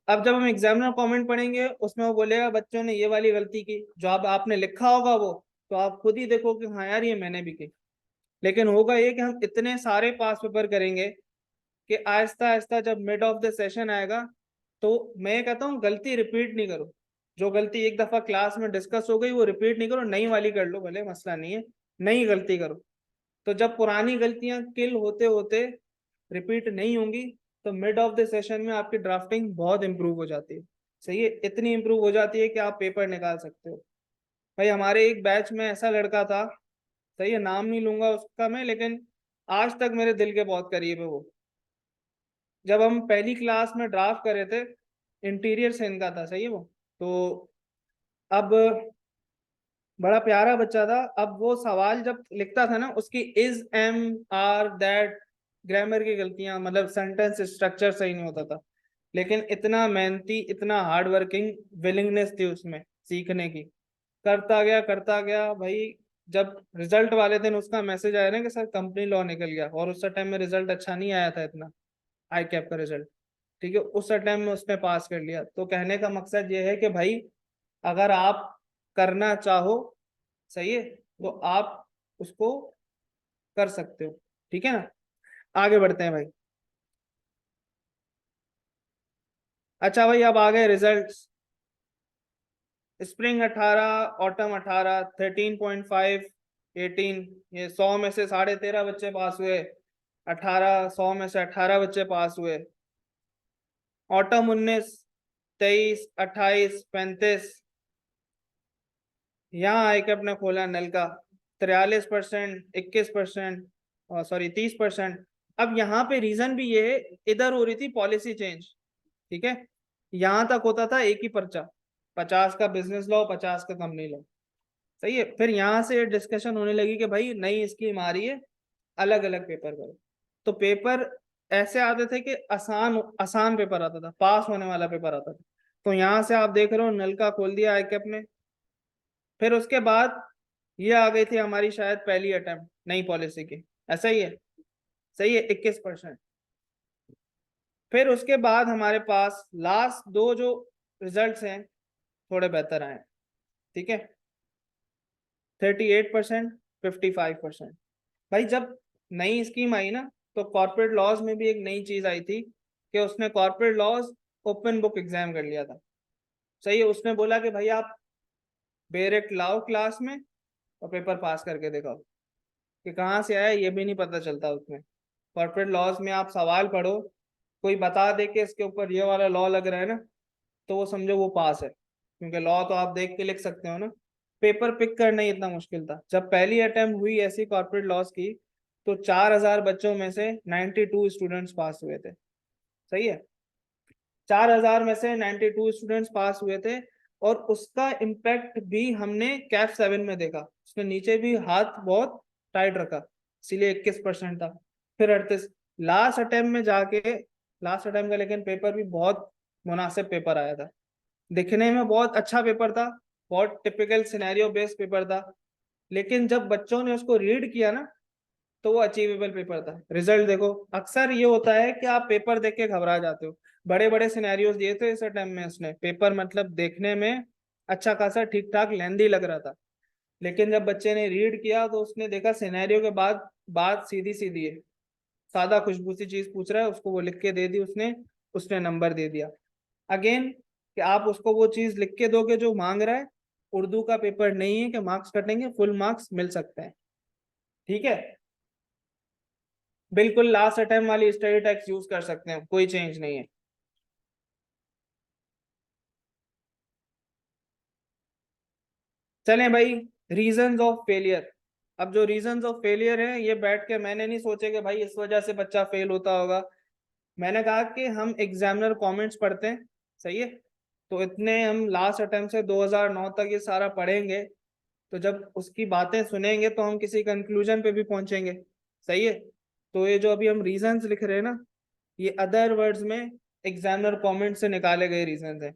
Speaker 1: अब जब हम एग्जामिनर कमेंट पढ़ेंगे उसमें वो बोलेगा बच्चों ने ये वाली गलती की, जो अब आपने लिखा होगा वो तो आप खुद ही देखो कि हाँ यार ये मैंने भी की। लेकिन होगा ये कि हम इतने सारे पास पेपर करेंगे कि आहिस्ता आहिस्ता जब मिड ऑफ द सेशन आएगा, तो मैं कहता हूँ गलती रिपीट नहीं करो, जो गलती एक दफा क्लास में डिस्कस हो गई वो रिपीट नहीं करो, नई वाली कर लो भले, मसला नहीं है, नई गलती करो। तो जब पुरानी गलतियां किल होते होते रिपीट नहीं होंगी, तो मिड ऑफ द सेशन में आपकी ड्राफ्टिंग बहुत इंप्रूव हो जाती है। सही है, इतनी इंप्रूव हो जाती है कि आप पेपर निकाल सकते हो। भाई हमारे एक बैच में ऐसा लड़का था, सही है, नाम नहीं लूंगा उसका मैं, लेकिन आज तक मेरे दिल के बहुत करीब है वो। जब हम पहली क्लास में ड्राफ्ट करे थे, इंटीरियर से इनका था, सही है वो। तो अब बड़ा प्यारा बच्चा था, अब वो सवाल जब लिखता था ना, उसकी is, am, are, that, grammar की गलतियां, मतलब सेंटेंस स्ट्रक्चर सही नहीं होता था। लेकिन इतना मेहनती, इतना हार्ड वर्किंग, विलिंगनेस थी उसमें सीखने की, करता गया भाई। जब रिजल्ट वाले दिन उसका मैसेज आया ना कि सर कंपनी लॉ निकल गया, और उस टाइम में रिजल्ट अच्छा नहीं आया था इतना, आई कैप का रिजल्ट, ठीक है, उस टाइम में उसने पास कर लिया। तो कहने का मकसद ये है कि भाई अगर आप करना चाहो, सही है, तो आप उसको कर सकते हो, ठीक है ना। आगे बढ़ते हैं भाई। अच्छा भाई, अब आ गए रिजल्ट्स। स्प्रिंग 18, ऑटम 18, 13.5, 18, ये 100 में से 13.5 बच्चे पास हुए। 18, 100 में से 18 बच्चे पास हुए। ऑटम 19, 23, 28, 35। यहाँ आके अपने खोला नल का, 43%, 21%, सॉरी 30%। अब यहाँ पे रीजन भी ये है, इधर हो रही थी पॉलिसी चेंज, ठीक है। यहाँ तक होता था एक ही पर्चा, 50 का बिजनेस लॉ, 50 का कंपनी लॉ, सही है। फिर यहाँ से डिस्कशन होने लगी कि भाई नई स्कीम आ रही है, अलग अलग पेपर करो। तो पेपर ऐसे आते थे कि आसान आसान पेपर आता था, पास होने वाला पेपर आता था। तो यहाँ से आप देख रहे हो नल का खोल दिया आईकेप ने। फिर उसके बाद ये आ गई थी हमारी शायद पहली अटेम्प्ट नई पॉलिसी की, ऐसा ही है, सही है, 21%। फिर उसके बाद हमारे पास लास्ट दो जो रिजल्ट्स हैं थोड़े बेहतर आए, ठीक है, 38%, 55%। भाई जब नई स्कीम आई ना, तो कॉर्पोरेट लॉज में भी एक नई चीज आई थी कि उसने corporate laws open book exam कर लिया था, सही है। उसने बोला कि भाई आप डायरेक्ट लाओ क्लास में और पेपर पास करके दिखाओ, कि कहाँ से आया ये भी नहीं पता चलता उसमें। कॉर्पोरेट लॉज में आप सवाल पढ़ो, कोई बता दे कि इसके ऊपर ये वाला लॉ लग रहा है ना, तो वो समझो वो पास है, क्योंकि लॉ तो आप देख के लिख सकते हो ना। पेपर पिक करना ही इतना मुश्किल था। जब पहली अटेम्प्ट हुई ऐसी कॉर्पोरेट लॉस की, तो 4,000 बच्चों में से 92 स्टूडेंट्स पास हुए थे, सही है। 4,000 में से 92 स्टूडेंट्स पास हुए थे। और उसका इम्पैक्ट भी हमने कैफ 7 में देखा, उसने नीचे भी हाथ बहुत टाइट रखा, इसीलिए 21% था। फिर 38, लास्ट अटेम्प्ट में जाके, लास्ट अटेम्प्ट का लेकिन पेपर भी बहुत मुनासिब पेपर आया था, दिखने में बहुत अच्छा पेपर था, बहुत टिपिकल सिनेरियो बेस्ड पेपर था। लेकिन जब बच्चों ने उसको रीड किया ना, तो वो अचीवेबल पेपर था। रिजल्ट देखो, अक्सर ये होता है कि आप पेपर देख के घबरा जाते हो। बड़े बड़े सिनेरियोज दिए थे इस टाइम में उसने, पेपर मतलब देखने में अच्छा खासा ठीक ठाक लेंदी लग रहा था। लेकिन जब बच्चे ने रीड किया तो उसने देखा सिनेरियो के बाद बात सीधी सीधी है, सादा खुशबू सी चीज पूछ रहा है, उसको वो लिख के दे दी उसने, उसने नंबर दे दिया। अगेन, कि आप उसको वो चीज लिख के दोगे जो मांग रहा है। उर्दू का पेपर नहीं है कि मार्क्स कटेंगे, फुल मार्क्स मिल सकते हैं, ठीक है। बिल्कुल लास्ट अटेम्प्ट वाली स्टडी टेक्स्ट यूज कर सकते हैं, कोई चेंज नहीं है। चलें भाई, रीजंस ऑफ फेलियर। अब जो रीजंस ऑफ फेलियर है, ये बैठ के मैंने नहीं सोचे कि भाई इस वजह से बच्चा फेल होता होगा। मैंने कहा कि हम एग्जामिनर कमेंट्स पढ़ते हैं, सही है। तो इतने हम लास्ट अटेम्प्ट से 2009 तक ये सारा पढ़ेंगे, तो जब उसकी बातें सुनेंगे तो हम किसी कंक्लूजन पे भी पहुंचेंगे, सही है। तो ये जो अभी हम रीजंस लिख रहे हैं ना, ये अदर वर्ड्स में एग्जामिनर कमेंट से निकाले गए रीजंस हैं।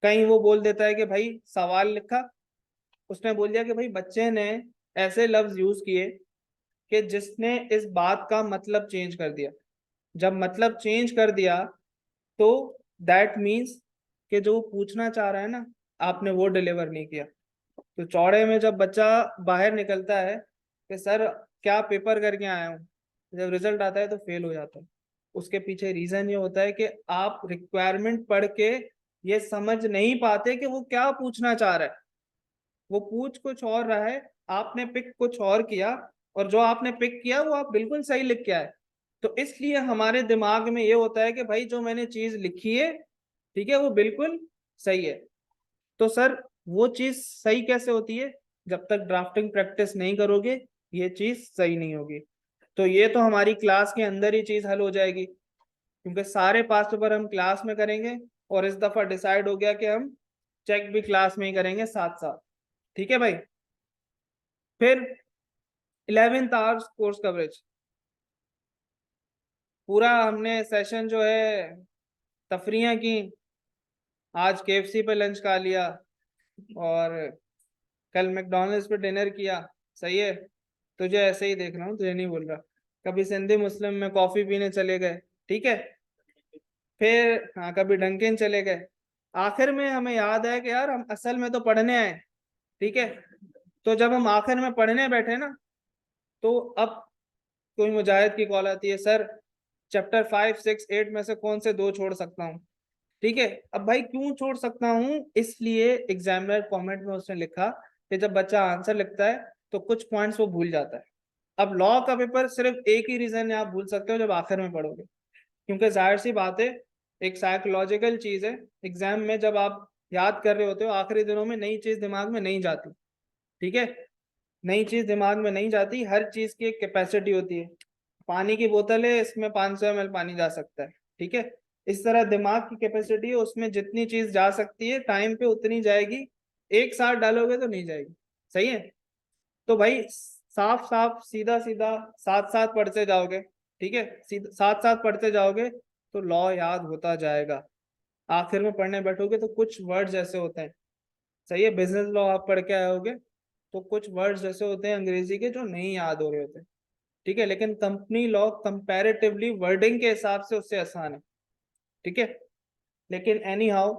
Speaker 1: कहीं वो बोल देता है कि भाई सवाल लिखा, उसने बोल दिया कि भाई बच्चे ने ऐसे लफ्ज यूज किए कि जिसने इस बात का मतलब चेंज कर दिया। जब मतलब चेंज कर दिया, तो दैट मीन्स कि जो वो पूछना चाह रहा है ना, आपने वो डिलीवर नहीं किया। तो चौड़े में जब बच्चा बाहर निकलता है कि सर क्या पेपर करके आया हूँ, जब रिजल्ट आता है तो फेल हो जाता है। उसके पीछे रीजन ये होता है कि आप रिक्वायरमेंट पढ़ के ये समझ नहीं पाते कि वो क्या पूछना चाह रहा है। वो पूछ कुछ और रहा है, आपने पिक कुछ और किया, और जो आपने पिक किया वो आप बिल्कुल सही लिख के आए। तो इसलिए हमारे दिमाग में ये होता है कि भाई जो मैंने चीज लिखी है, ठीक है, वो बिल्कुल सही है। तो सर वो चीज सही कैसे होती है? जब तक ड्राफ्टिंग प्रैक्टिस नहीं करोगे, ये चीज सही नहीं होगी। तो ये तो हमारी क्लास के अंदर ही चीज हल हो जाएगी, क्योंकि सारे पास पेपर हम क्लास में करेंगे, और इस दफा डिसाइड हो गया कि हम चेक भी क्लास में ही करेंगे साथ साथ। ठीक है भाई। फिर 11th आवर्स कोर्स कवरेज, पूरा हमने सेशन जो है तफरियां की, आज केएफसी पे लंच खा लिया और कल मैकडोनल्ड्स पे डिनर किया। सही है, तुझे ऐसे ही देख रहा हूँ, तुझे नहीं बोल रहा। कभी सिंधी मुस्लिम में कॉफी पीने चले गए, ठीक है, फिर हाँ कभी डंकिन चले गए। आखिर में हमें याद है कि यार हम असल में तो पढ़ने आए, ठीक है। तो जब हम आखिर में पढ़ने बैठे ना, तो अब कोई मुजाहिद की कॉल आती है, सर चैप्टर 5, 6, 8 में से कौन से दो छोड़ सकता हूँ। ठीक है, अब भाई क्यों छोड़ सकता हूँ, इसलिए एग्जामिनर कमेंट में उसने लिखा कि जब बच्चा आंसर लिखता है तो कुछ पॉइंट्स वो भूल जाता है। अब लॉ का पेपर सिर्फ एक ही रीजन है आप भूल सकते हो, जब आखिर में पढ़ोगे, क्योंकि जाहिर सी बात है, एक साइकोलॉजिकल चीज है, एग्जाम में जब आप याद कर रहे होते हो आखिरी दिनों में नई चीज दिमाग में नहीं जाती। ठीक है, नई चीज दिमाग में नहीं जाती, हर चीज की एक कैपेसिटी होती है। पानी की बोतल है, इसमें 500 ml पानी जा सकता है, ठीक है। इस तरह दिमाग की कैपेसिटी है, उसमें जितनी चीज जा सकती है टाइम पे उतनी जाएगी, एक साथ डालोगे तो नहीं जाएगी। सही है, तो भाई साफ साफ सीधा सीधा साथ साथ पढ़ते जाओगे, ठीक है, साथ साथ पढ़ते जाओगे तो लॉ याद होता जाएगा। आखिर में पढ़ने बैठोगे तो कुछ वर्ड्स ऐसे होते हैं, सही है, बिजनेस लॉ आप पढ़ के आए होगे, तो कुछ वर्ड्स जैसे होते हैं अंग्रेजी के जो नहीं याद हो रहे होते, ठीक है, लेकिन कंपनी लॉ कंपैरेटिवली वर्डिंग के हिसाब से उससे आसान है। ठीक है, लेकिन एनी हाउ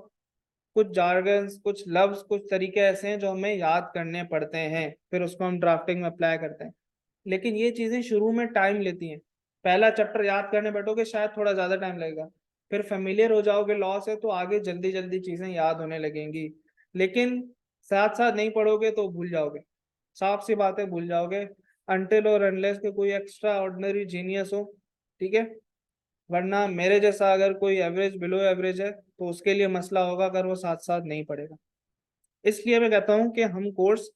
Speaker 1: कुछ जार्गन्स, कुछ लफ्ज, कुछ तरीके ऐसे हैं जो हमें याद करने पड़ते हैं, फिर उसको हम ड्राफ्टिंग में अप्लाई करते हैं। लेकिन ये चीजें शुरू में टाइम लेती हैं। पहला चैप्टर याद करने बैठोगे शायद थोड़ा ज्यादा टाइम लगेगा, फिर फेमिलियर हो जाओगे लॉ से तो आगे जल्दी जल्दी चीजें याद होने लगेंगी। लेकिन साथ साथ नहीं पढ़ोगे तो भूल जाओगे, साफ सी बातें भूल जाओगे, अनटिल और अनलेस के कोई एक्स्ट्रा ऑर्डिनरी जीनियस हो। ठीक है, वरना मेरे जैसा अगर कोई एवरेज बिलो एवरेज है तो उसके लिए मसला होगा अगर वो साथ साथ नहीं पढ़ेगा। इसलिए मैं कहता हूँ कि हम कोर्स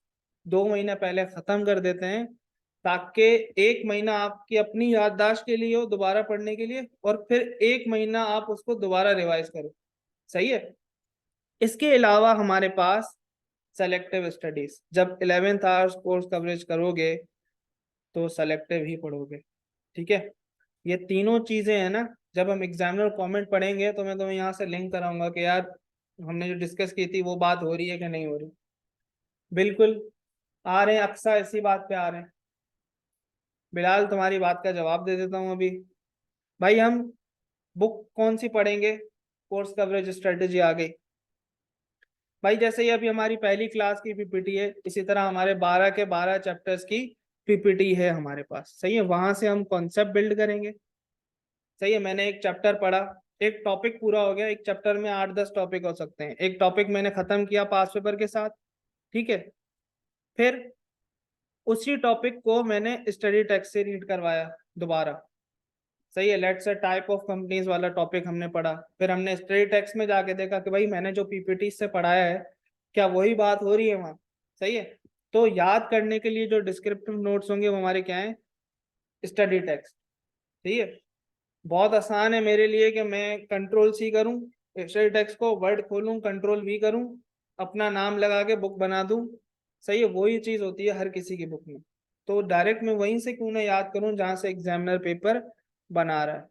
Speaker 1: 2 महीने पहले खत्म कर देते हैं, ताकि 1 महीना आपकी अपनी याददाश्त के लिए हो दोबारा पढ़ने के लिए, और फिर 1 महीना आप उसको दोबारा रिवाइज करो। सही है, इसके अलावा हमारे पास सेलेक्टिव स्टडीज, जब 11th आवर्स कोर्स कवरेज करोगे तो सेलेक्टिव ही पढ़ोगे। ठीक है, ये तीनों चीजें हैं ना, जब हम एग्जामिनर कमेंट पढ़ेंगे तो मैं तुम्हें यहाँ से लिंक कराऊंगा कि यार हमने जो डिस्कस की थी वो बात हो रही है कि नहीं हो रही। बिल्कुल आ रहे हैं, अक्सर इसी बात पे आ रहे हैं। बिलाल तुम्हारी बात का जवाब दे देता हूँ अभी। भाई हम बुक कौन सी पढ़ेंगे, कोर्स कवरेज स्ट्रेटेजी आ गई। भाई जैसे ही अभी हमारी पहली क्लास की पीपीटी है, इसी तरह हमारे 12 के 12 चैप्टर्स की पीपीटी है हमारे पास। सही है, वहां से हम कॉन्सेप्ट बिल्ड करेंगे। सही है, मैंने एक चैप्टर पढ़ा, एक टॉपिक पूरा हो गया, एक चैप्टर में 8-10 टॉपिक हो सकते हैं, एक टॉपिक मैंने खत्म किया पास पेपर के साथ। ठीक है, फिर उसी टॉपिक को मैंने स्टडी टेक्स्ट से रीड करवाया दोबारा। सही है, let's say type of companies वाला टॉपिक हमने पढ़ा, फिर हमने स्टडी टेक्स्ट में जाके देखा कि भाई मैंने जो पीपीटी से पढ़ाया है क्या वही बात हो रही है वहाँ। सही है, तो याद करने के लिए जो डिस्क्रिप्टिव नोट्स होंगे वो हमारे क्या है, स्टडी टेक्स्ट। ठीक है, बहुत आसान है मेरे लिए कि मैं कंट्रोल सी करूं, स्टडी टेक्स्ट को वर्ड खोलूं, कंट्रोल वी करूं, अपना नाम लगा के बुक बना दूं। सही है, वही चीज होती है हर किसी की बुक में, तो डायरेक्ट मैं वहीं से क्यों ना याद करूं जहां से एग्जामिनर पेपर बना रहा है।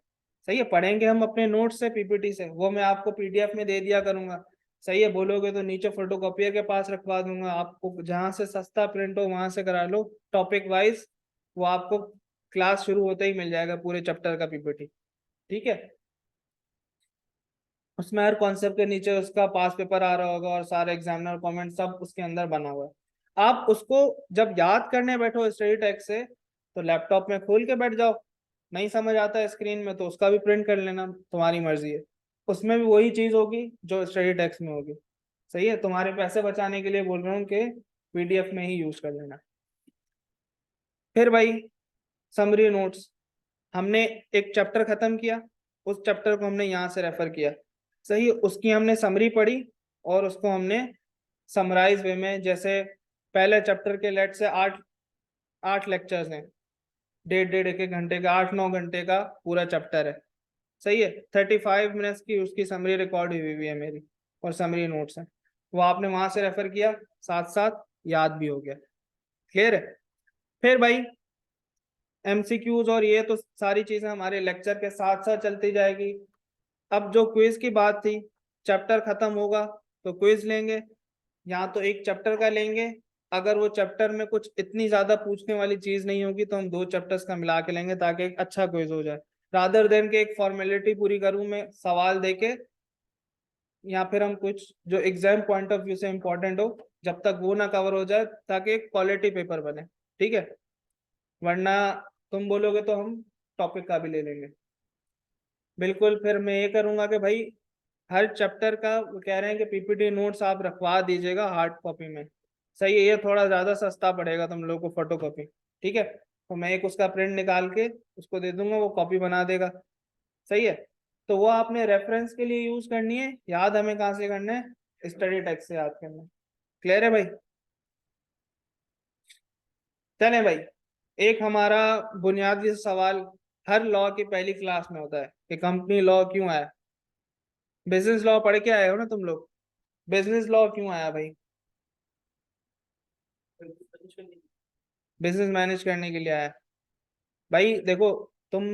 Speaker 1: सही है, पढ़ेंगे हम अपने नोट्स से, पीपीटी से, वो मैं आपको पीडीएफ में दे दिया करूंगा। सही है, बोलोगे तो नीचे फोटोकॉपियर के पास रखवा दूंगा, आपको जहां से सस्ता प्रिंट हो वहां से करा लो, टॉपिक वाइज वो आपको क्लास शुरू होते ही मिल जाएगा पूरे चैप्टर का पीपीटी। ठीक है, उसमें हर कॉन्सेप्ट के नीचे उसका पास पेपर आ रहा होगा और सारे एग्जामिनर कमेंट सब उसके अंदर बना हुआ है। आप उसको जब याद करने बैठो स्टडी टेक्स्ट से तो लैपटॉप में खोल के बैठ जाओ, नहीं समझ आता है स्क्रीन में तो उसका भी प्रिंट कर लेना, तुम्हारी मर्जी है, उसमें भी वही चीज होगी जो स्टडी टेक्स्ट में होगी। सही है, तुम्हारे पैसे बचाने के लिए बोल रहा हूँ कि पीडीएफ में ही यूज कर लेना। फिर भाई समरी नोट्स, हमने एक चैप्टर खत्म किया, उस चैप्टर को हमने यहाँ से रेफर किया। सही, उसकी हमने समरी पढ़ी और उसको हमने समराइज वे में, जैसे पहले चैप्टर के लेट से 8 8 लेक्चर्स हैं, डेढ़ डेढ़ एक एक घंटे का, 8-9 घंटे का पूरा चैप्टर है। सही है, 35 मिनट्स की उसकी समरी रिकॉर्ड हुई हुई है मेरी, और समरी नोट्स है, वो आपने वहां से रेफर किया, साथ साथ याद भी हो गया। क्लियर है। फिर भाई एमसीक्यूज और ये तो सारी चीजें हमारे लेक्चर के साथ साथ चलती जाएगी। अब जो क्विज की बात थी, चैप्टर खत्म होगा तो क्विज लेंगे, यहाँ तो एक चैप्टर का लेंगे। अगर वो चैप्टर में कुछ इतनी ज्यादा पूछने वाली चीज नहीं होगी तो हम 2 चैप्टर्स का मिला के लेंगे, ताकि एक अच्छा क्विज हो जाए, रादर देन के एक फॉर्मेलिटी पूरी करूं मैं सवाल देके, या फिर हम कुछ जो एग्जाम पॉइंट ऑफ व्यू से इंपॉर्टेंट हो, जब तक वो ना कवर हो जाए, ताकि एक क्वालिटी पेपर बने। ठीक है, वरना तुम बोलोगे तो हम टॉपिक का भी ले लेंगे। बिल्कुल, फिर मैं ये करूंगा कि भाई हर चैप्टर का वो कह रहे हैं कि पीपीटी नोट्स आप रखवा दीजिएगा हार्ड कॉपी में। सही है, ये थोड़ा ज्यादा सस्ता पड़ेगा तुम लोगों को फोटो कॉपी। ठीक है, तो मैं एक उसका प्रिंट निकाल के उसको दे दूंगा, वो कॉपी बना देगा। सही है, तो वो आपने रेफरेंस के लिए यूज करनी है, याद हमें कहाँ से करना है, स्टडी टेक्स्ट से याद करना है। क्लियर है भाई। चले भाई, एक हमारा बुनियादी सवाल हर लॉ की पहली क्लास में होता है कि कंपनी लॉ क्यों आया। बिजनेस लॉ पढ़ के आए हो ना तुम लोग, बिजनेस लॉ क्यों आया भाई? बिजनेस मैनेज करने के लिए आया। भाई देखो, तुम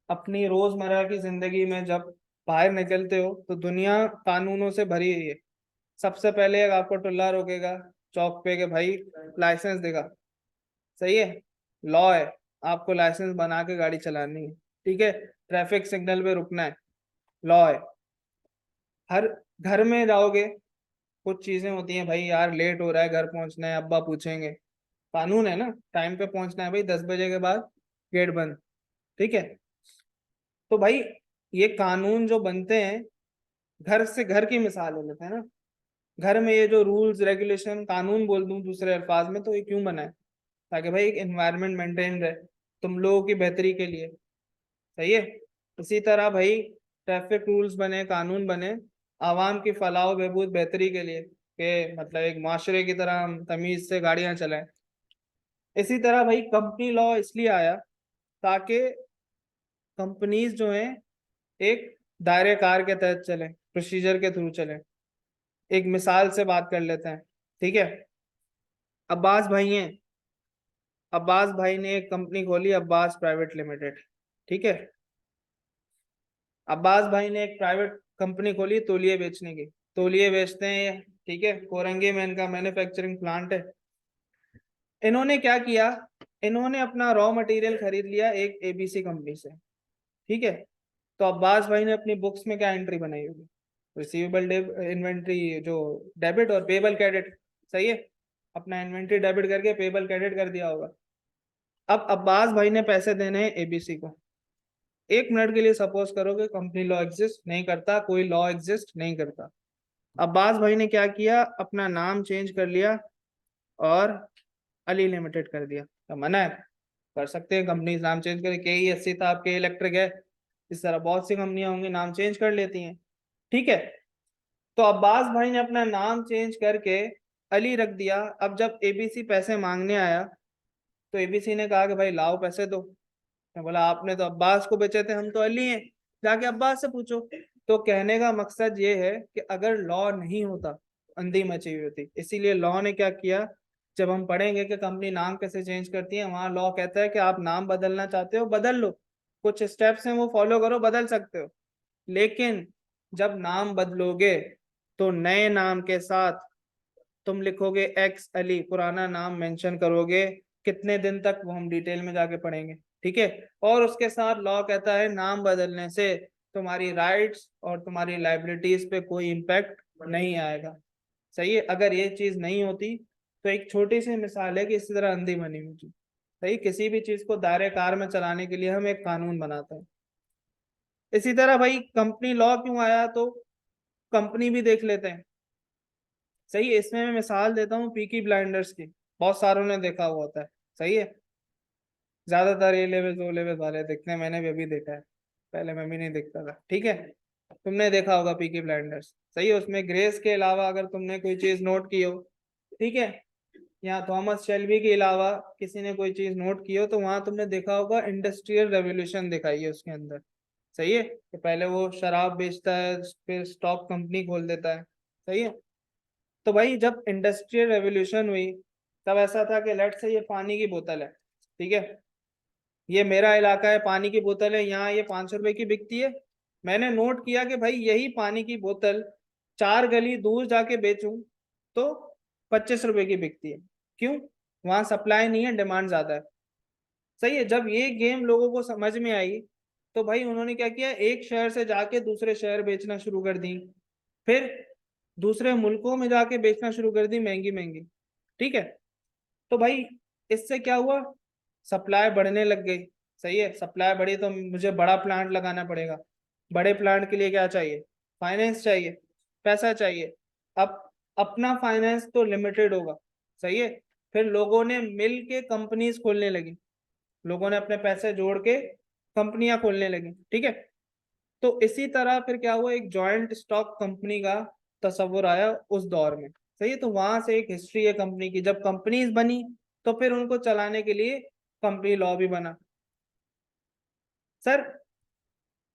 Speaker 1: अपनी रोजमर्रा की जिंदगी में जब बाहर निकलते हो तो दुनिया कानूनों से भरी हुई है। सबसे पहले आपको टुल्ला रोकेगा चौक पे कि भाई लाइसेंस देगा। सही है, लॉ है, आपको लाइसेंस बना के गाड़ी चलानी है। ठीक है, ट्रैफिक सिग्नल पे रुकना है, लॉ है। हर घर में जाओगे, कुछ चीजें होती हैं भाई, यार लेट हो रहा है, घर पहुंचना है, अब्बा पूछेंगे, कानून है ना, टाइम पे पहुंचना है भाई, 10 बजे के बाद गेट बंद। ठीक है, तो भाई ये कानून जो बनते हैं, घर से घर की मिसाल ले लेते हैं ना, घर में ये जो रूल्स रेगुलेशन कानून बोल दूं दूसरे अल्फाज में, तो ये क्यों बना है? ताकि भाई एक एनवायरनमेंट मेंटेन रहे, तुम लोगों की बेहतरी के लिए। सही है, इसी तरह भाई ट्रैफिक रूल्स बने, कानून बने, आवाम की फलाह बहबूद बेहतरी के लिए, कि मतलब एक माशरे की तरह हम तमीज से गाड़ियां चलाएं। इसी तरह भाई कंपनी लॉ इसलिए आया ताकि कंपनीज जो हैं एक दायरे कार के तहत चले, प्रोसीजर के थ्रू चले। एक मिसाल से बात कर लेते हैं। ठीक है, अब्बास भाई हैं, अब्बास भाई ने एक कंपनी खोली, अब्बास प्राइवेट लिमिटेड। ठीक है, अब्बास भाई ने एक प्राइवेट कंपनी खोली तौलिए बेचने की, तौलिए बेचते हैं ये। ठीक है, कोरंगी में इनका मैन्युफैक्चरिंग प्लांट है। इन्होंने क्या किया, इन्होंने अपना रॉ मटेरियल खरीद लिया एक एबीसी कंपनी से। ठीक है, तो अब्बास भाई ने अपनी बुक्स में क्या एंट्री बनाई होगी, रिसीवेबल इन्वेंट्री जो डेबिट और पेबल क्रेडिट। सही है, अपना इन्वेंट्री डेबिट करके पेबल क्रेडिट कर दिया होगा। अब अब्बास भाई ने पैसे देने हैं एबीसी को। 1 मिनट के लिए सपोज करो कि कंपनी लॉ एग्जिस्ट नहीं करता, कोई लॉ एग्जिस्ट नहीं करता। अब्बास भाई ने क्या किया, अपना नाम चेंज कर लिया और अली लिमिटेड कर दिया। तो मना है, कर सकते हैं, कंपनी नाम चेंज करके, के ई एस सी था, आपके इलेक्ट्रिक है, इस तरह बहुत सी कंपनियां होंगी नाम चेंज कर लेती हैं। ठीक है, तो अब्बास भाई ने अपना नाम चेंज करके अली रख दिया। अब जब एबीसी पैसे मांगने आया तो एबीसी ने कहा कि भाई लाओ पैसे दो। मैं बोला आपने तो अब्बास को बेचे थे, हम तो अली हैं, जाके अब्बास से पूछो। तो कहने का मकसद ये है कि अगर लॉ नहीं होता, अंधी मची हुई होती, इसीलिए लॉ ने क्या किया, जब हम पढ़ेंगे कि कंपनी नाम कैसे चेंज करती है, वहां लॉ कहता है कि आप नाम बदलना चाहते हो बदल लो, कुछ स्टेप्स हैं वो फॉलो करो, बदल सकते हो। लेकिन जब नाम बदलोगे तो नए नाम के साथ तुम लिखोगे एक्स अली, पुराना नाम मेंशन करोगे, कितने दिन तक वो हम डिटेल में जाके पढ़ेंगे। ठीक है, और उसके साथ लॉ कहता है नाम बदलने से तुम्हारी राइट्स और तुम्हारी लाइबिलिटीज पे कोई इम्पैक्ट नहीं आएगा। सही है, अगर ये चीज नहीं होती तो एक छोटी सी मिसाल है कि इसी तरह अंधी बनी हुई चीज। सही, किसी भी चीज को दायरे कार में चलाने के लिए हम एक कानून बनाते हैं। इसी तरह भाई कंपनी लॉ क्यों आया, तो कंपनी भी देख लेते हैं। सही है, इसमें मैं मिसाल देता हूँ पीकी ब्लाइंडर्स की, बहुत सारों ने देखा हुआ होता है। सही है, ज्यादातर ए लेवल दो लेवल वाले देखते हैं, मैंने भी अभी देखा है, पहले मैं भी नहीं देखता था। ठीक है, तुमने देखा होगा पीकी ब्लाइंडर्स। सही है, उसमें ग्रेस के अलावा अगर तुमने कोई चीज नोट की हो, ठीक है, या थॉमस शेल्बी के अलावा किसी ने कोई चीज नोट की हो तो वहां तुमने देखा होगा इंडस्ट्रियल रेवोल्यूशन दिखाई है उसके अंदर। सही है कि पहले वो शराब बेचता है फिर स्टॉक कंपनी खोल देता है। सही है। तो भाई जब इंडस्ट्रियल रेवोल्यूशन हुई तब ऐसा था कि लेट से ये पानी की बोतल है, ठीक है, ये मेरा इलाका है, पानी की बोतल है, यहाँ ये 500 रुपए की बिकती है। मैंने नोट किया कि भाई यही पानी की बोतल 4 गली दूर जाके बेचूं तो 25 रुपए की बिकती है। क्यों? वहां सप्लाई नहीं है, डिमांड ज्यादा है। सही है। जब ये गेम लोगों को समझ में आई तो भाई उन्होंने क्या किया, एक शहर से जाके दूसरे शहर बेचना शुरू कर दी, फिर दूसरे मुल्कों में जाके बेचना शुरू कर दी महंगी महंगी। ठीक है। तो भाई इससे क्या हुआ, सप्लाई बढ़ने लग गई। सही है। सप्लाई बढ़ी तो मुझे बड़ा प्लांट लगाना पड़ेगा। बड़े प्लांट के लिए क्या चाहिए? फाइनेंस चाहिए, पैसा चाहिए। अब अपना फाइनेंस तो लिमिटेड होगा। सही है। फिर लोगों ने मिल के कंपनीज खोलने लगी, लोगों ने अपने पैसे जोड़ के कंपनियां खोलने लगी। ठीक है। तो इसी तरह फिर क्या हुआ, एक जॉइंट स्टॉक कंपनी का तस्वुर आया उस दौर में। सही है। तो वहां से एक हिस्ट्री है कंपनी की, जब कंपनीज बनी तो फिर उनको चलाने के लिए कंपनी लॉ भी बना। सर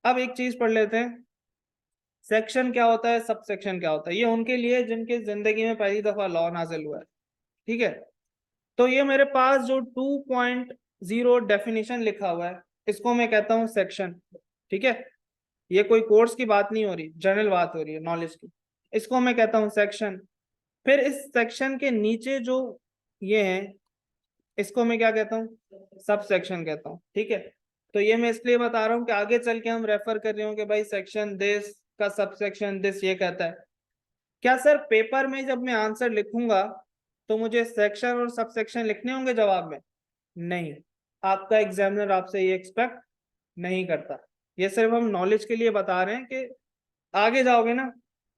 Speaker 1: अब एक चीज पढ़ लेते हैं, सेक्शन क्या होता है, सब सेक्शन क्या होता है। ये उनके लिए जिनके जिंदगी में पहली दफा लॉ नाजिल हुआ है। ठीक है। तो ये मेरे पास जो 2.0 डेफिनेशन लिखा हुआ है इसको मैं कहता हूँ सेक्शन। ठीक है। ये कोई कोर्स की बात नहीं हो रही, जनरल बात हो रही है नॉलेज की। इसको मैं कहता हूँ सेक्शन। फिर इस सेक्शन के नीचे जो ये है इसको मैं क्या कहता हूँ, सब सेक्शन कहता हूँ। ठीक है। तो ये मैं इसलिए बता रहा हूँ कि आगे चल के हम रेफर कर रहे हो कि भाई सेक्शन दिस का सब सेक्शन दिस ये कहता है। क्या सर पेपर में जब मैं आंसर लिखूंगा तो मुझे सेक्शन और सब सेक्शन लिखने होंगे जवाब में? नहीं, आपका एग्जामिनर आपसे ये एक्सपेक्ट नहीं करता। ये सिर्फ हम नॉलेज के लिए बता रहे हैं कि आगे जाओगे ना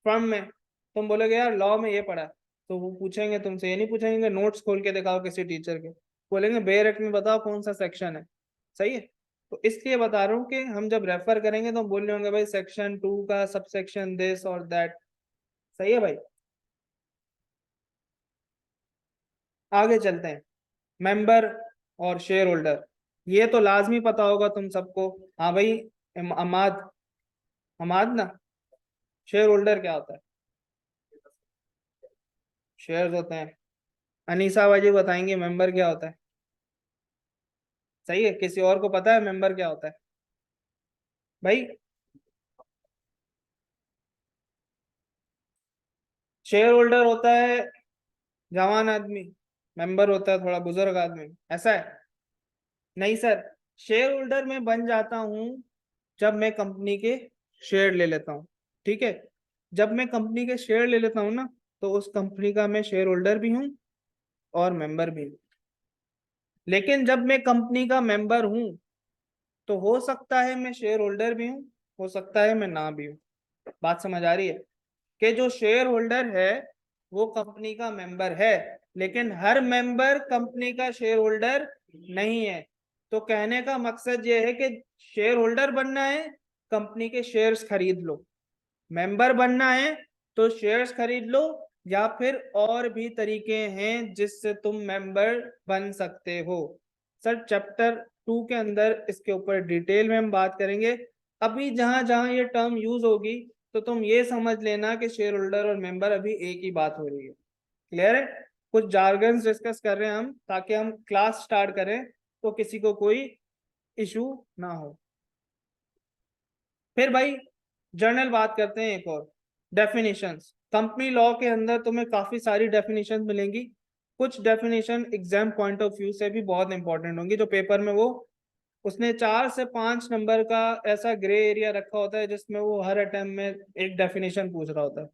Speaker 1: फॉर्म में, तुम बोलोगे यार लॉ में ये पढ़ा है, तो वो पूछेंगे तुमसे, ये नहीं पूछेंगे नोट्स खोल के दिखाओ किसी टीचर के, बोलेंगे बेरेक्ट में बताओ कौन सा सेक्शन है। सही है। तो इसलिए बता रहा हूँ कि हम जब रेफर करेंगे तो हम बोल रहे होंगे भाई सेक्शन 2 का सब सेक्शन दिस और दैट। सही है भाई। आगे चलते हैं, मेंबर और शेयर होल्डर। ये तो लाजमी पता होगा तुम सबको। हाँ भाई, अमाद, अमाद ना, शेयर होल्डर क्या होता है? शेयर्स होते हैं। अनीसा बाजी बताएंगे मेंबर क्या होता है। सही है। किसी और को पता है मेंबर क्या होता है भाई? शेयर होल्डर होता है जवान आदमी, मेंबर होता है थोड़ा बुजुर्ग आदमी, ऐसा है? नहीं सर, शेयर होल्डर में बन जाता हूं जब मैं कंपनी के शेयर ले लेता हूँ। ठीक है। जब मैं कंपनी के शेयर ले लेता हूँ ना तो उस कंपनी का मैं शेयर होल्डर भी हूँ और मेंबर भी हूँ। लेकिन जब मैं कंपनी का मेंबर हूँ तो हो सकता है मैं शेयर होल्डर भी हूँ, हो सकता है मैं ना भी हूँ। बात समझ आ रही है कि जो शेयर होल्डर है वो कंपनी का मेंबर है, लेकिन हर मेंबर कंपनी का शेयर होल्डर नहीं है। तो कहने का मकसद ये है कि शेयर होल्डर बनना है, कंपनी के शेयर्स खरीद लो। मेंबर बनना है तो शेयर्स खरीद लो, या फिर और भी तरीके हैं जिससे तुम मेंबर बन सकते हो। सर चैप्टर 2 के अंदर इसके ऊपर डिटेल में हम बात करेंगे। अभी जहां जहां ये टर्म यूज होगी तो तुम ये समझ लेना कि शेयर होल्डर और मेंबर अभी एक ही बात हो रही है। क्लियर है? कुछ जार्गन्स डिस्कस कर रहे हैं हम ताकि हम क्लास स्टार्ट करें तो किसी को कोई इशू ना हो। फिर भाई जर्नल बात करते हैं, एक और डेफिनेशंस। कंपनी लॉ के अंदर तुम्हें काफी सारी डेफिनेशंस मिलेंगी। कुछ definition exam point of view से भी बहुत इंपॉर्टेंट होंगी, जो पेपर में वो उसने 4 से 5 नंबर का ऐसा ग्रे एरिया रखा होता है जिसमें वो हर अटेम्प्ट में एक डेफिनेशन पूछ रहा होता है।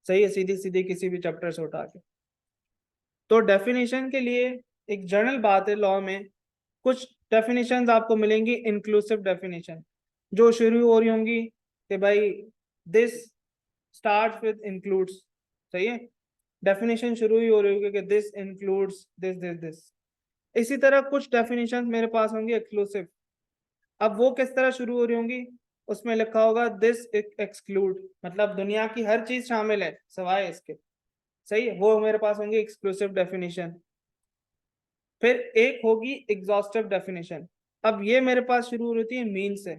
Speaker 1: सही है। सीधी सीधी किसी भी चैप्टर से उठा के। तो डेफिनेशन के लिए एक जनरल बात है लॉ में, कुछ डेफिनेशंस आपको मिलेंगी इंक्लूसिव डेफिनेशन, जो शुरू हो रही होंगी कि भाई दिस स्टार्ट विद इंक्लूड्स। सही है। डेफिनेशन शुरू ही हो रही होगी कि this includes this this this. इसी तरह कुछ डेफिनेशन मेरे पास होंगी एक्सक्लूसिव। अब वो किस तरह शुरू हो रही होंगी, उसमें लिखा होगा दिस एक्सक्लूड, मतलब दुनिया की हर चीज शामिल है सिवाय इसके। सही है। वो मेरे पास होंगी एक्सक्लूसिव डेफिनेशन। फिर एक होगी एग्जॉस्टिव डेफिनेशन। अब ये मेरे पास शुरू होती है मीन से,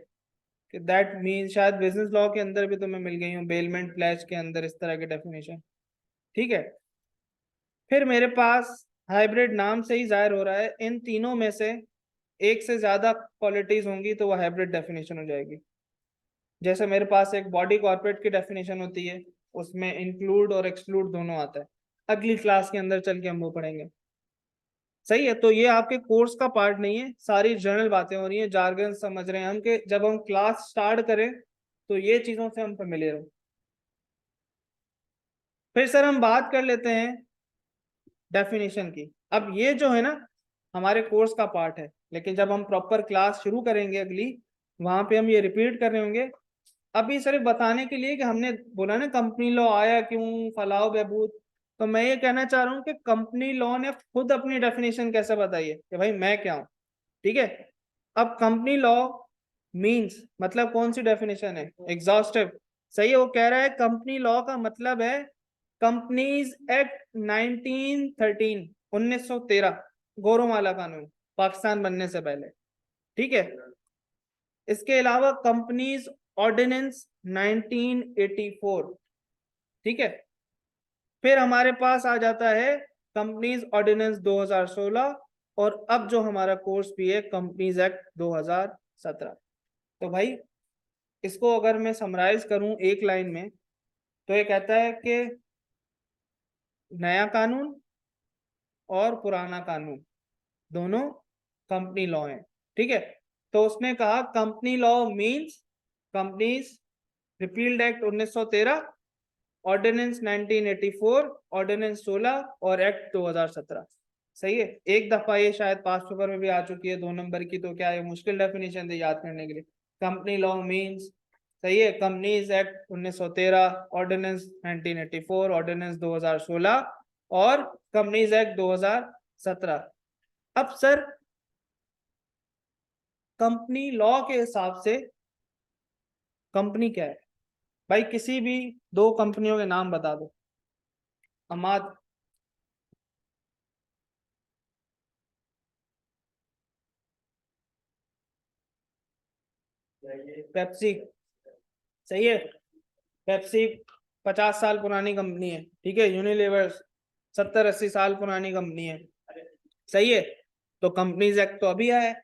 Speaker 1: कि दैट मीन, शायद बिजनेस लॉ के अंदर भी तुम्हें मिल गई हूँ, बेलमेंट प्लेज के अंदर इस तरह की डेफिनेशन। ठीक है, फिर मेरे पास हाइब्रिड नाम से ही जाहिर हो रहा है, इन तीनों में से एक से ज्यादा क्वालिटीज होंगी तो वह हाइब्रिड डेफिनेशन हो जाएगी। जैसे मेरे पास एक बॉडी कॉर्पोरेट की डेफिनेशन होती है, उसमें इंक्लूड और एक्सक्लूड दोनों आता है, अगली क्लास के अंदर चल के हम वो पढ़ेंगे। सही है, तो ये आपके कोर्स का पार्ट नहीं है, सारी जनरल बातें हो रही है, जार्गन समझ रहे हैं हम, कि जब हम क्लास स्टार्ट करें तो ये चीजों से हम फेमिलियर हो। फिर सर हम बात कर लेते हैं डेफिनेशन की। अब ये जो है ना हमारे कोर्स का पार्ट है, लेकिन जब हम प्रॉपर क्लास शुरू करेंगे अगली, वहां पे हम ये रिपीट कर रहे होंगे। अभी सिर्फ बताने के लिए कि हमने बोला ना कंपनी लॉ आया क्यों, फलाह बहबूद, तो मैं ये कहना चाह रहा हूँ कि कंपनी लॉ ने खुद अपनी डेफिनेशन कैसे बताई है कि भाई मैं क्या हूँ। ठीक है, अब कंपनी लॉ मींस मतलब कौन सी डेफिनेशन है, एग्जॉस्टिव। सही है, वो कह रहा है कंपनी लॉ का मतलब है कंपनीज एक्ट 1913, 1913, गौरवमाला कानून, पाकिस्तान बनने से पहले। ठीक है, इसके अलावा कंपनीज ऑर्डिनेंस 1984। ठीक है, फिर हमारे पास आ जाता है कंपनीज ऑर्डिनेंस 2016, और अब जो हमारा कोर्स भी है कंपनीज एक्ट 2017। तो भाई इसको अगर मैं समराइज करूं एक लाइन में, तो ये कहता है कि नया कानून और पुराना कानून दोनों कंपनी लॉ है। ठीक है, तो उसने कहा company law means companies repealed act 1913, ordinance 1984, ordinance 16 और एक्ट 2017। सही है, एक दफा ये शायद पास पेपर में भी आ चुकी है 2 नंबर की, तो क्या ये मुश्किल डेफिनेशन थी याद करने के लिए। कंपनी लॉ मींस, सही है, कंपनीज एक्ट 1913, ऑर्डिनेंस 1984, ऑर्डिनेंस 2016 और कंपनीज एक्ट 2017। अब सर कंपनी लॉ के हिसाब से कंपनी क्या है? भाई किसी भी 2 कंपनियों के नाम बता दो। अमाद, पेप्सी। सही है, पेप्सी 50 साल पुरानी कंपनी है। ठीक है, यूनिलीवर 70-80 साल पुरानी कंपनी है। सही है, तो कंपनीज एक्ट तो अभी आया है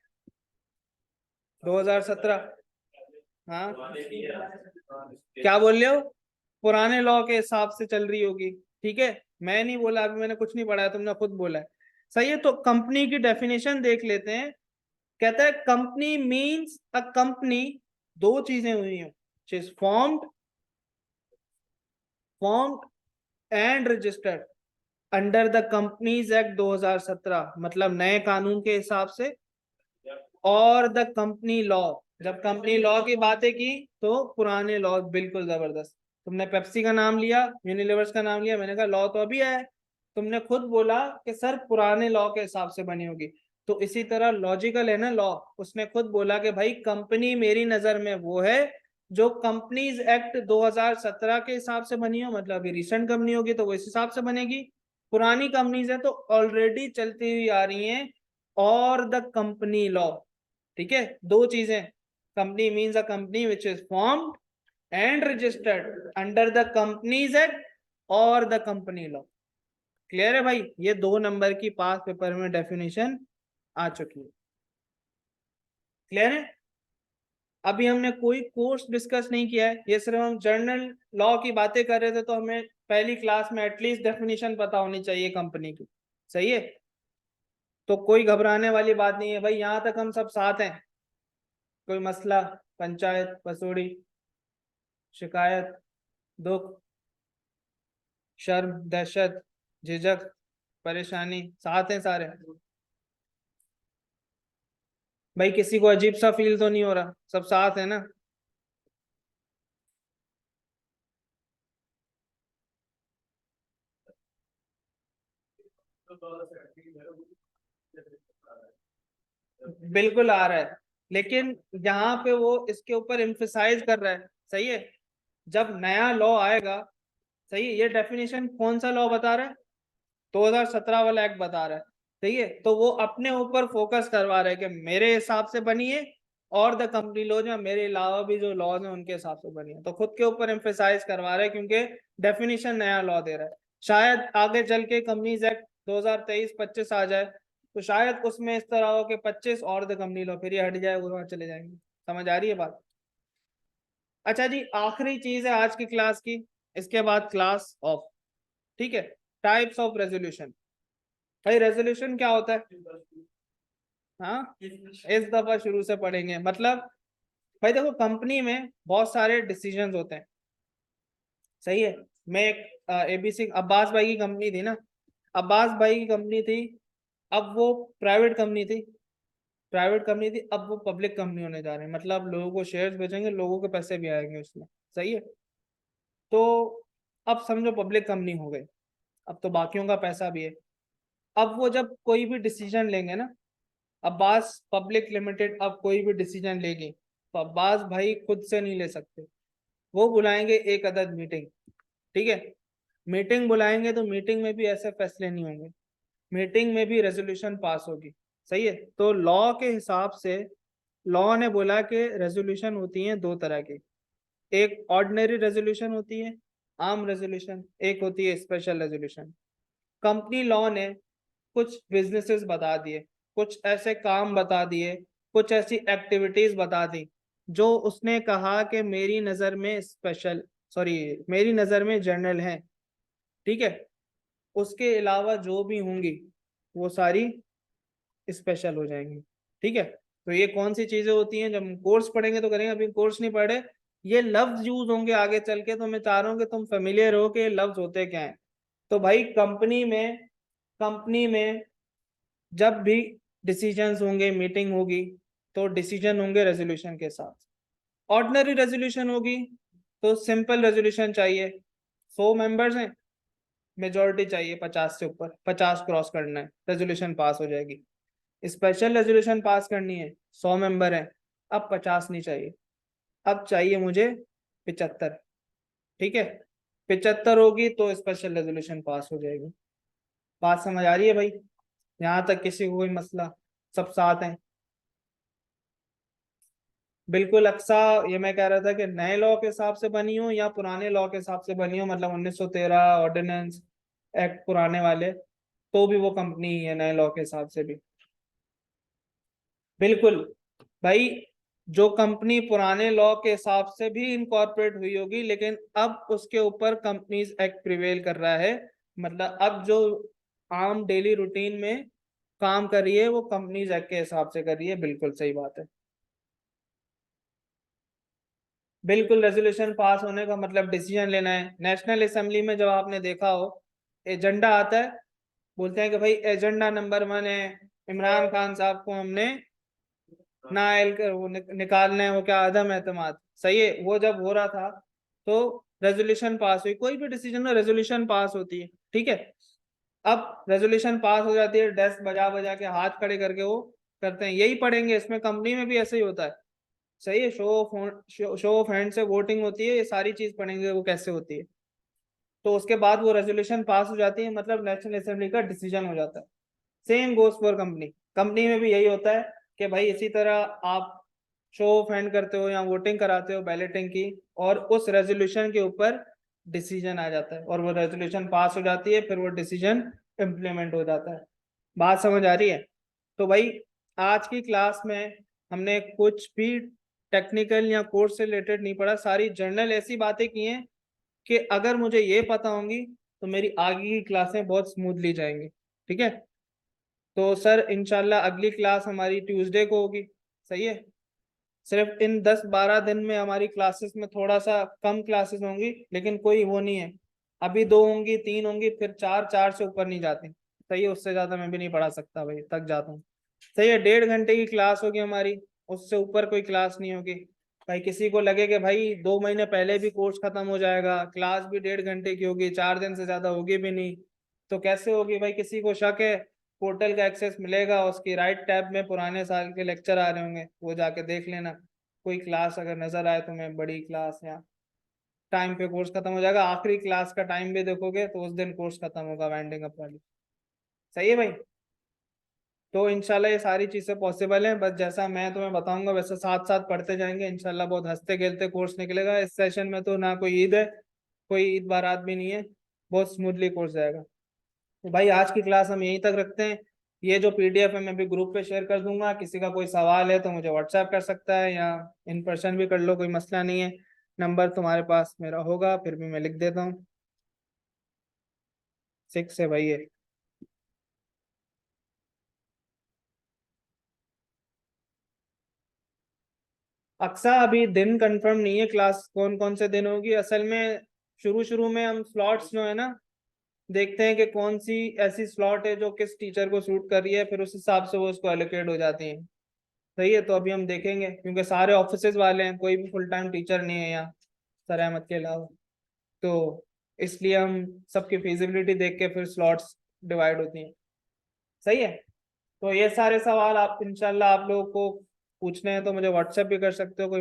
Speaker 1: 2017। हाँ, क्या बोल रहे हो? पुराने लॉ के हिसाब से चल रही होगी। ठीक है, मैं नहीं बोला, अभी मैंने कुछ नहीं पढ़ा है, तुमने खुद बोला है। सही है, तो कंपनी की डेफिनेशन देख लेते हैं। कहता है कंपनी मींस अ कंपनी, दो चीजें हुई हैं, formed formed and registered under the companies act 2017, मतलब नए कानून के हिसाब से, और द कंपनी लॉ। जब कंपनी लॉ की बातें की तो पुराने लॉ, बिल्कुल जबरदस्त। तुमने पेप्सी का नाम लिया, यूनिलीवर्स का नाम लिया, मैंने कहा लॉ तो अभी आया है। तुमने खुद बोला कि सर पुराने लॉ के हिसाब से बनी होगी, तो इसी तरह लॉजिकल है ना लॉ। उसने खुद बोला कि भाई कंपनी मेरी नजर में वो है जो कंपनीज एक्ट 2017 के हिसाब से बनी हो, मतलब अभी रिसेंट कंपनी होगी तो वो इस हिसाब से बनेगी। पुरानी कंपनीज है तो ऑलरेडी चलती हुई आ रही हैं, और द कंपनी लॉ। ठीक है, दो चीजें, company means a company which is formed and registered under the companies act और द कंपनी लॉ। क्लियर है भाई, ये 2 नंबर की पास पेपर में डेफिनेशन आ चुकी है। क्लियर है, अभी हमने कोई कोर्स डिस्कस नहीं किया है, ये सिर्फ हम जर्नल लॉ की बातें कर रहे थे, तो हमें पहली क्लास में एटलीस्ट डेफिनेशन पता होनी चाहिए कंपनी की। सही है, तो कोई घबराने वाली बात नहीं है भाई, यहां तक हम सब साथ हैं। कोई मसला, पंचायत, पसूड़ी, शिकायत, दुख, शर्म, दहशत, झिझक, परेशानी, साथ हैं सारे? भाई किसी को अजीब सा फील तो नहीं हो रहा? सब साथ है ना? बिल्कुल आ रहा है, लेकिन यहाँ पे वो इसके ऊपर एम्फेसाइज कर रहा है। सही है, जब नया लॉ आएगा, सही है, ये डेफिनेशन कौन सा लॉ बता रहा है? 2017 वाला एक्ट बता रहा है। सही है, तो वो अपने ऊपर फोकस करवा रहे हैं कि मेरे हिसाब से बनिए और द कंपनी लॉज में मेरे अलावा भी जो लॉज हैं उनके हिसाब से बनिए, तो खुद के ऊपर एम्फेसाइज करवा रहे हैं क्योंकि डेफिनेशन नया लॉ दे रहा है। शायद आगे चल के कंपनीज एक्ट 2023-25 आ जाए तो शायद उसमें इस तरह हो कि 25 और द कंपनी लॉ, फिर ये हट जाए, वहां चले जाएंगे। समझ आ रही है बात? अच्छा जी, आखिरी चीज है आज की क्लास की, इसके बाद क्लास ऑफ। ठीक है, टाइप्स ऑफ रेजोल्यूशन। भाई रेजोल्यूशन क्या होता है? हाँ, इस दफा शुरू से पढ़ेंगे। मतलब भाई देखो, कंपनी में बहुत सारे डिसीजंस होते हैं, सही है। मैं एक एबीसी अब्बास भाई की कंपनी थी ना, अब्बास भाई की कंपनी थी, अब वो प्राइवेट कंपनी थी, अब वो पब्लिक कंपनी होने जा रहे हैं, मतलब लोगों को शेयर्स बेचेंगे, लोगों के पैसे भी आएंगे उसमें, सही है। तो अब समझो पब्लिक कंपनी हो गई, अब तो बाकियों का पैसा भी है। अब वो जब कोई भी डिसीजन लेंगे ना, अब्बास पब्लिक लिमिटेड अब कोई भी डिसीजन लेगी तो अब्बास भाई खुद से नहीं ले सकते, वो बुलाएंगे एक अदद मीटिंग। ठीक है, मीटिंग बुलाएंगे तो मीटिंग में भी ऐसे फैसले नहीं होंगे, मीटिंग में भी रेजोल्यूशन पास होगी, सही है। तो लॉ के हिसाब से लॉ ने बोला कि रेजोल्यूशन होती है दो तरह की, एक ऑर्डिनरी रेजोल्यूशन होती है, आम रेजोल्यूशन, एक होती है स्पेशल रेजोल्यूशन। कंपनी लॉ ने कुछ बिजनेसेस बता दिए, कुछ ऐसे काम बता दिए, कुछ ऐसी एक्टिविटीज बता दी जो उसने कहा कि मेरी नज़र में स्पेशल, सॉरी, मेरी नज़र में जनरल है। ठीक है, उसके अलावा जो भी होंगी वो सारी स्पेशल हो जाएंगी। ठीक है, तो ये कौन सी चीजें होती हैं, जब हम कोर्स पढ़ेंगे तो करेंगे, अभी कोर्स नहीं पढ़े। ये लफ्ज यूज होंगे आगे चल के, तो मैं चाह रहा हूँ कि तुम फेमिलियर हो कि ये लफ्ज होते क्या हैं। तो भाई कंपनी में जब भी डिसीजंस होंगे, मीटिंग होगी, तो डिसीजन होंगे रेजोल्यूशन के साथ। ऑर्डिनरी रेजोल्यूशन होगी तो सिंपल रेजोल्यूशन चाहिए, 100 मेंबर्स हैं, मेजोरिटी चाहिए 50 से ऊपर, 50 क्रॉस करना है, रेजोल्यूशन पास हो जाएगी। स्पेशल रेजोल्यूशन पास करनी है, 100 मेंबर है, अब 50 नहीं चाहिए, अब चाहिए मुझे 75। ठीक है, 75 होगी तो स्पेशल रेजोल्यूशन पास हो जाएगी। बात समझ आ रही है भाई? यहाँ तक किसी को कोई मसला? सब साथ हैं? बिल्कुल अक्सा। ये मैं कह रहा था कि नए लॉ के हिसाब से बनी हो या पुराने लॉ के हिसाब से बनी हो, मतलब 1913 ऑर्डिनेंस एक्ट पुराने वाले, तो भी वो कंपनी ही है नए लॉ के हिसाब से भी। बिल्कुल भाई, जो कंपनी पुराने लॉ के हिसाब से भी इनकॉर्पोरेट हुई होगी लेकिन अब उसके ऊपर कंपनीज एक्ट प्रिवेल कर रहा है, मतलब अब जो आम डेली रूटीन में काम कर रही है वो कंपनीज एक्ट के हिसाब से कर रही है, बिल्कुल सही बात है। बिल्कुल, रेजोल्यूशन पास होने का मतलब डिसीजन लेना है। नेशनल असेंबली में जब आपने देखा हो, एजेंडा आता है, बोलते हैं कि भाई एजेंडा नंबर 1 है, इमरान खान साहब को हमने नायल कर वो निकालना है, वो क्या अदम एतमाद, सही है। वो जब हो रहा था तो रेजोल्यूशन पास हुई, कोई भी डिसीजन में रेजोल्यूशन पास होती है। ठीक है, अब रेजोल्यूशन पास हो जाती है, डेस्क बजा बजा के हाथ खड़े करके वो करते हैं, यही पढ़ेंगे इसमें, कंपनी में भी ऐसे ही होता है। सही है, शो ऑफ हैंड से वोटिंग होती है, ये सारी चीज पढ़ेंगे वो कैसे होती है। तो उसके बाद वो रेजोल्यूशन पास हो जाती है, मतलब नेशनल असेंबली का डिसीजन हो जाता है। Same goes for company, company में भी यही होता है कि भाई इसी तरह आप शो ऑफ हैंड करते हो या वोटिंग कराते हो बैलेटिंग की, और उस रेजोल्यूशन के ऊपर डिसीजन आ जाता है और वो रेजोल्यूशन पास हो जाती है, फिर वो डिसीजन इम्प्लीमेंट हो जाता है। बात समझ आ रही है? तो भाई आज की क्लास में हमने कुछ भी टेक्निकल या कोर्स से रिलेटेड नहीं पढ़ा, सारी जनरल ऐसी बातें की हैं कि अगर मुझे ये पता होंगी तो मेरी आगे की क्लासें बहुत स्मूथली जाएंगी। ठीक है, तो सर इंशाल्लाह अगली क्लास हमारी ट्यूसडे को होगी, सही है। सिर्फ इन 10-12 दिन में हमारी क्लासेस में थोड़ा सा कम क्लासेस होंगी, लेकिन कोई वो नहीं है, अभी 2 होंगी, 3 होंगी, फिर 4, 4 से ऊपर नहीं जाती, सही है। उससे ज्यादा मैं भी नहीं पढ़ा सकता भाई, थक जाता हूँ। सही है, 1.5 घंटे की क्लास होगी हमारी, उससे ऊपर कोई क्लास नहीं होगी। भाई किसी को लगे कि भाई 2 महीने पहले भी कोर्स खत्म हो जाएगा, क्लास भी 1.5 घंटे की होगी, 4 दिन से ज्यादा होगी भी नहीं, तो कैसे होगी भाई? किसी को शक है? पोर्टल का एक्सेस मिलेगा, उसकी राइट टैब में पुराने साल के लेक्चर आ रहे होंगे, वो जाके देख लेना। कोई क्लास अगर नजर आए तुम्हें, बड़ी क्लास या टाइम पे कोर्स खत्म हो जाएगा, आखिरी क्लास का टाइम भी देखोगे तो उस दिन कोर्स खत्म होगा वाइंडिंग अप वाली। सही है भाई? तो इंशाल्लाह ये सारी चीजें पॉसिबल है। बस जैसा मैं तुम्हें बताऊंगा वैसे साथ साथ पढ़ते जाएंगे इंशाल्लाह। बहुत हंसते खेलते कोर्स निकलेगा इस सेशन में। तो ना कोई ईद है, कोई ईद बारात भी नहीं है, बहुत स्मूथली कोर्स जाएगा। तो भाई आज की क्लास हम यहीं तक रखते हैं। ये जो पीडीएफ है मैं भी ग्रुप पे शेयर कर दूंगा। किसी का कोई सवाल है तो मुझे व्हाट्सएप कर सकता है या इन पर्सन भी कर लो, कोई मसला नहीं है। नंबर तुम्हारे पास मेरा होगा, फिर भी मैं लिख देता हूँ। 6 है भाई ये। अक्सा अभी दिन कंफर्म नहीं है, क्लास कौन कौन से दिन होगी असल में। शुरू शुरू में हम स्लॉट्स जो है ना देखते हैं कि कौन सी ऐसी स्लॉट है जो किस टीचर को सूट कर रही है, फिर उस हिसाब से वो उसको एलोकेट हो जाती है। सही है, तो अभी हम देखेंगे क्योंकि सारे ऑफिसेज वाले हैं, कोई भी फुल टाइम टीचर नहीं है यहाँ सर अहमद के अलावा। तो इसलिए हम सबकी फिजिबिलिटी देख के फिर स्लॉट्स डिवाइड होती हैं। सही है। तो ये सारे सवाल आप इंशाल्लाह आप लोगों को पूछने हैं तो मुझे व्हाट्सएप भी कर सकते हो। कोई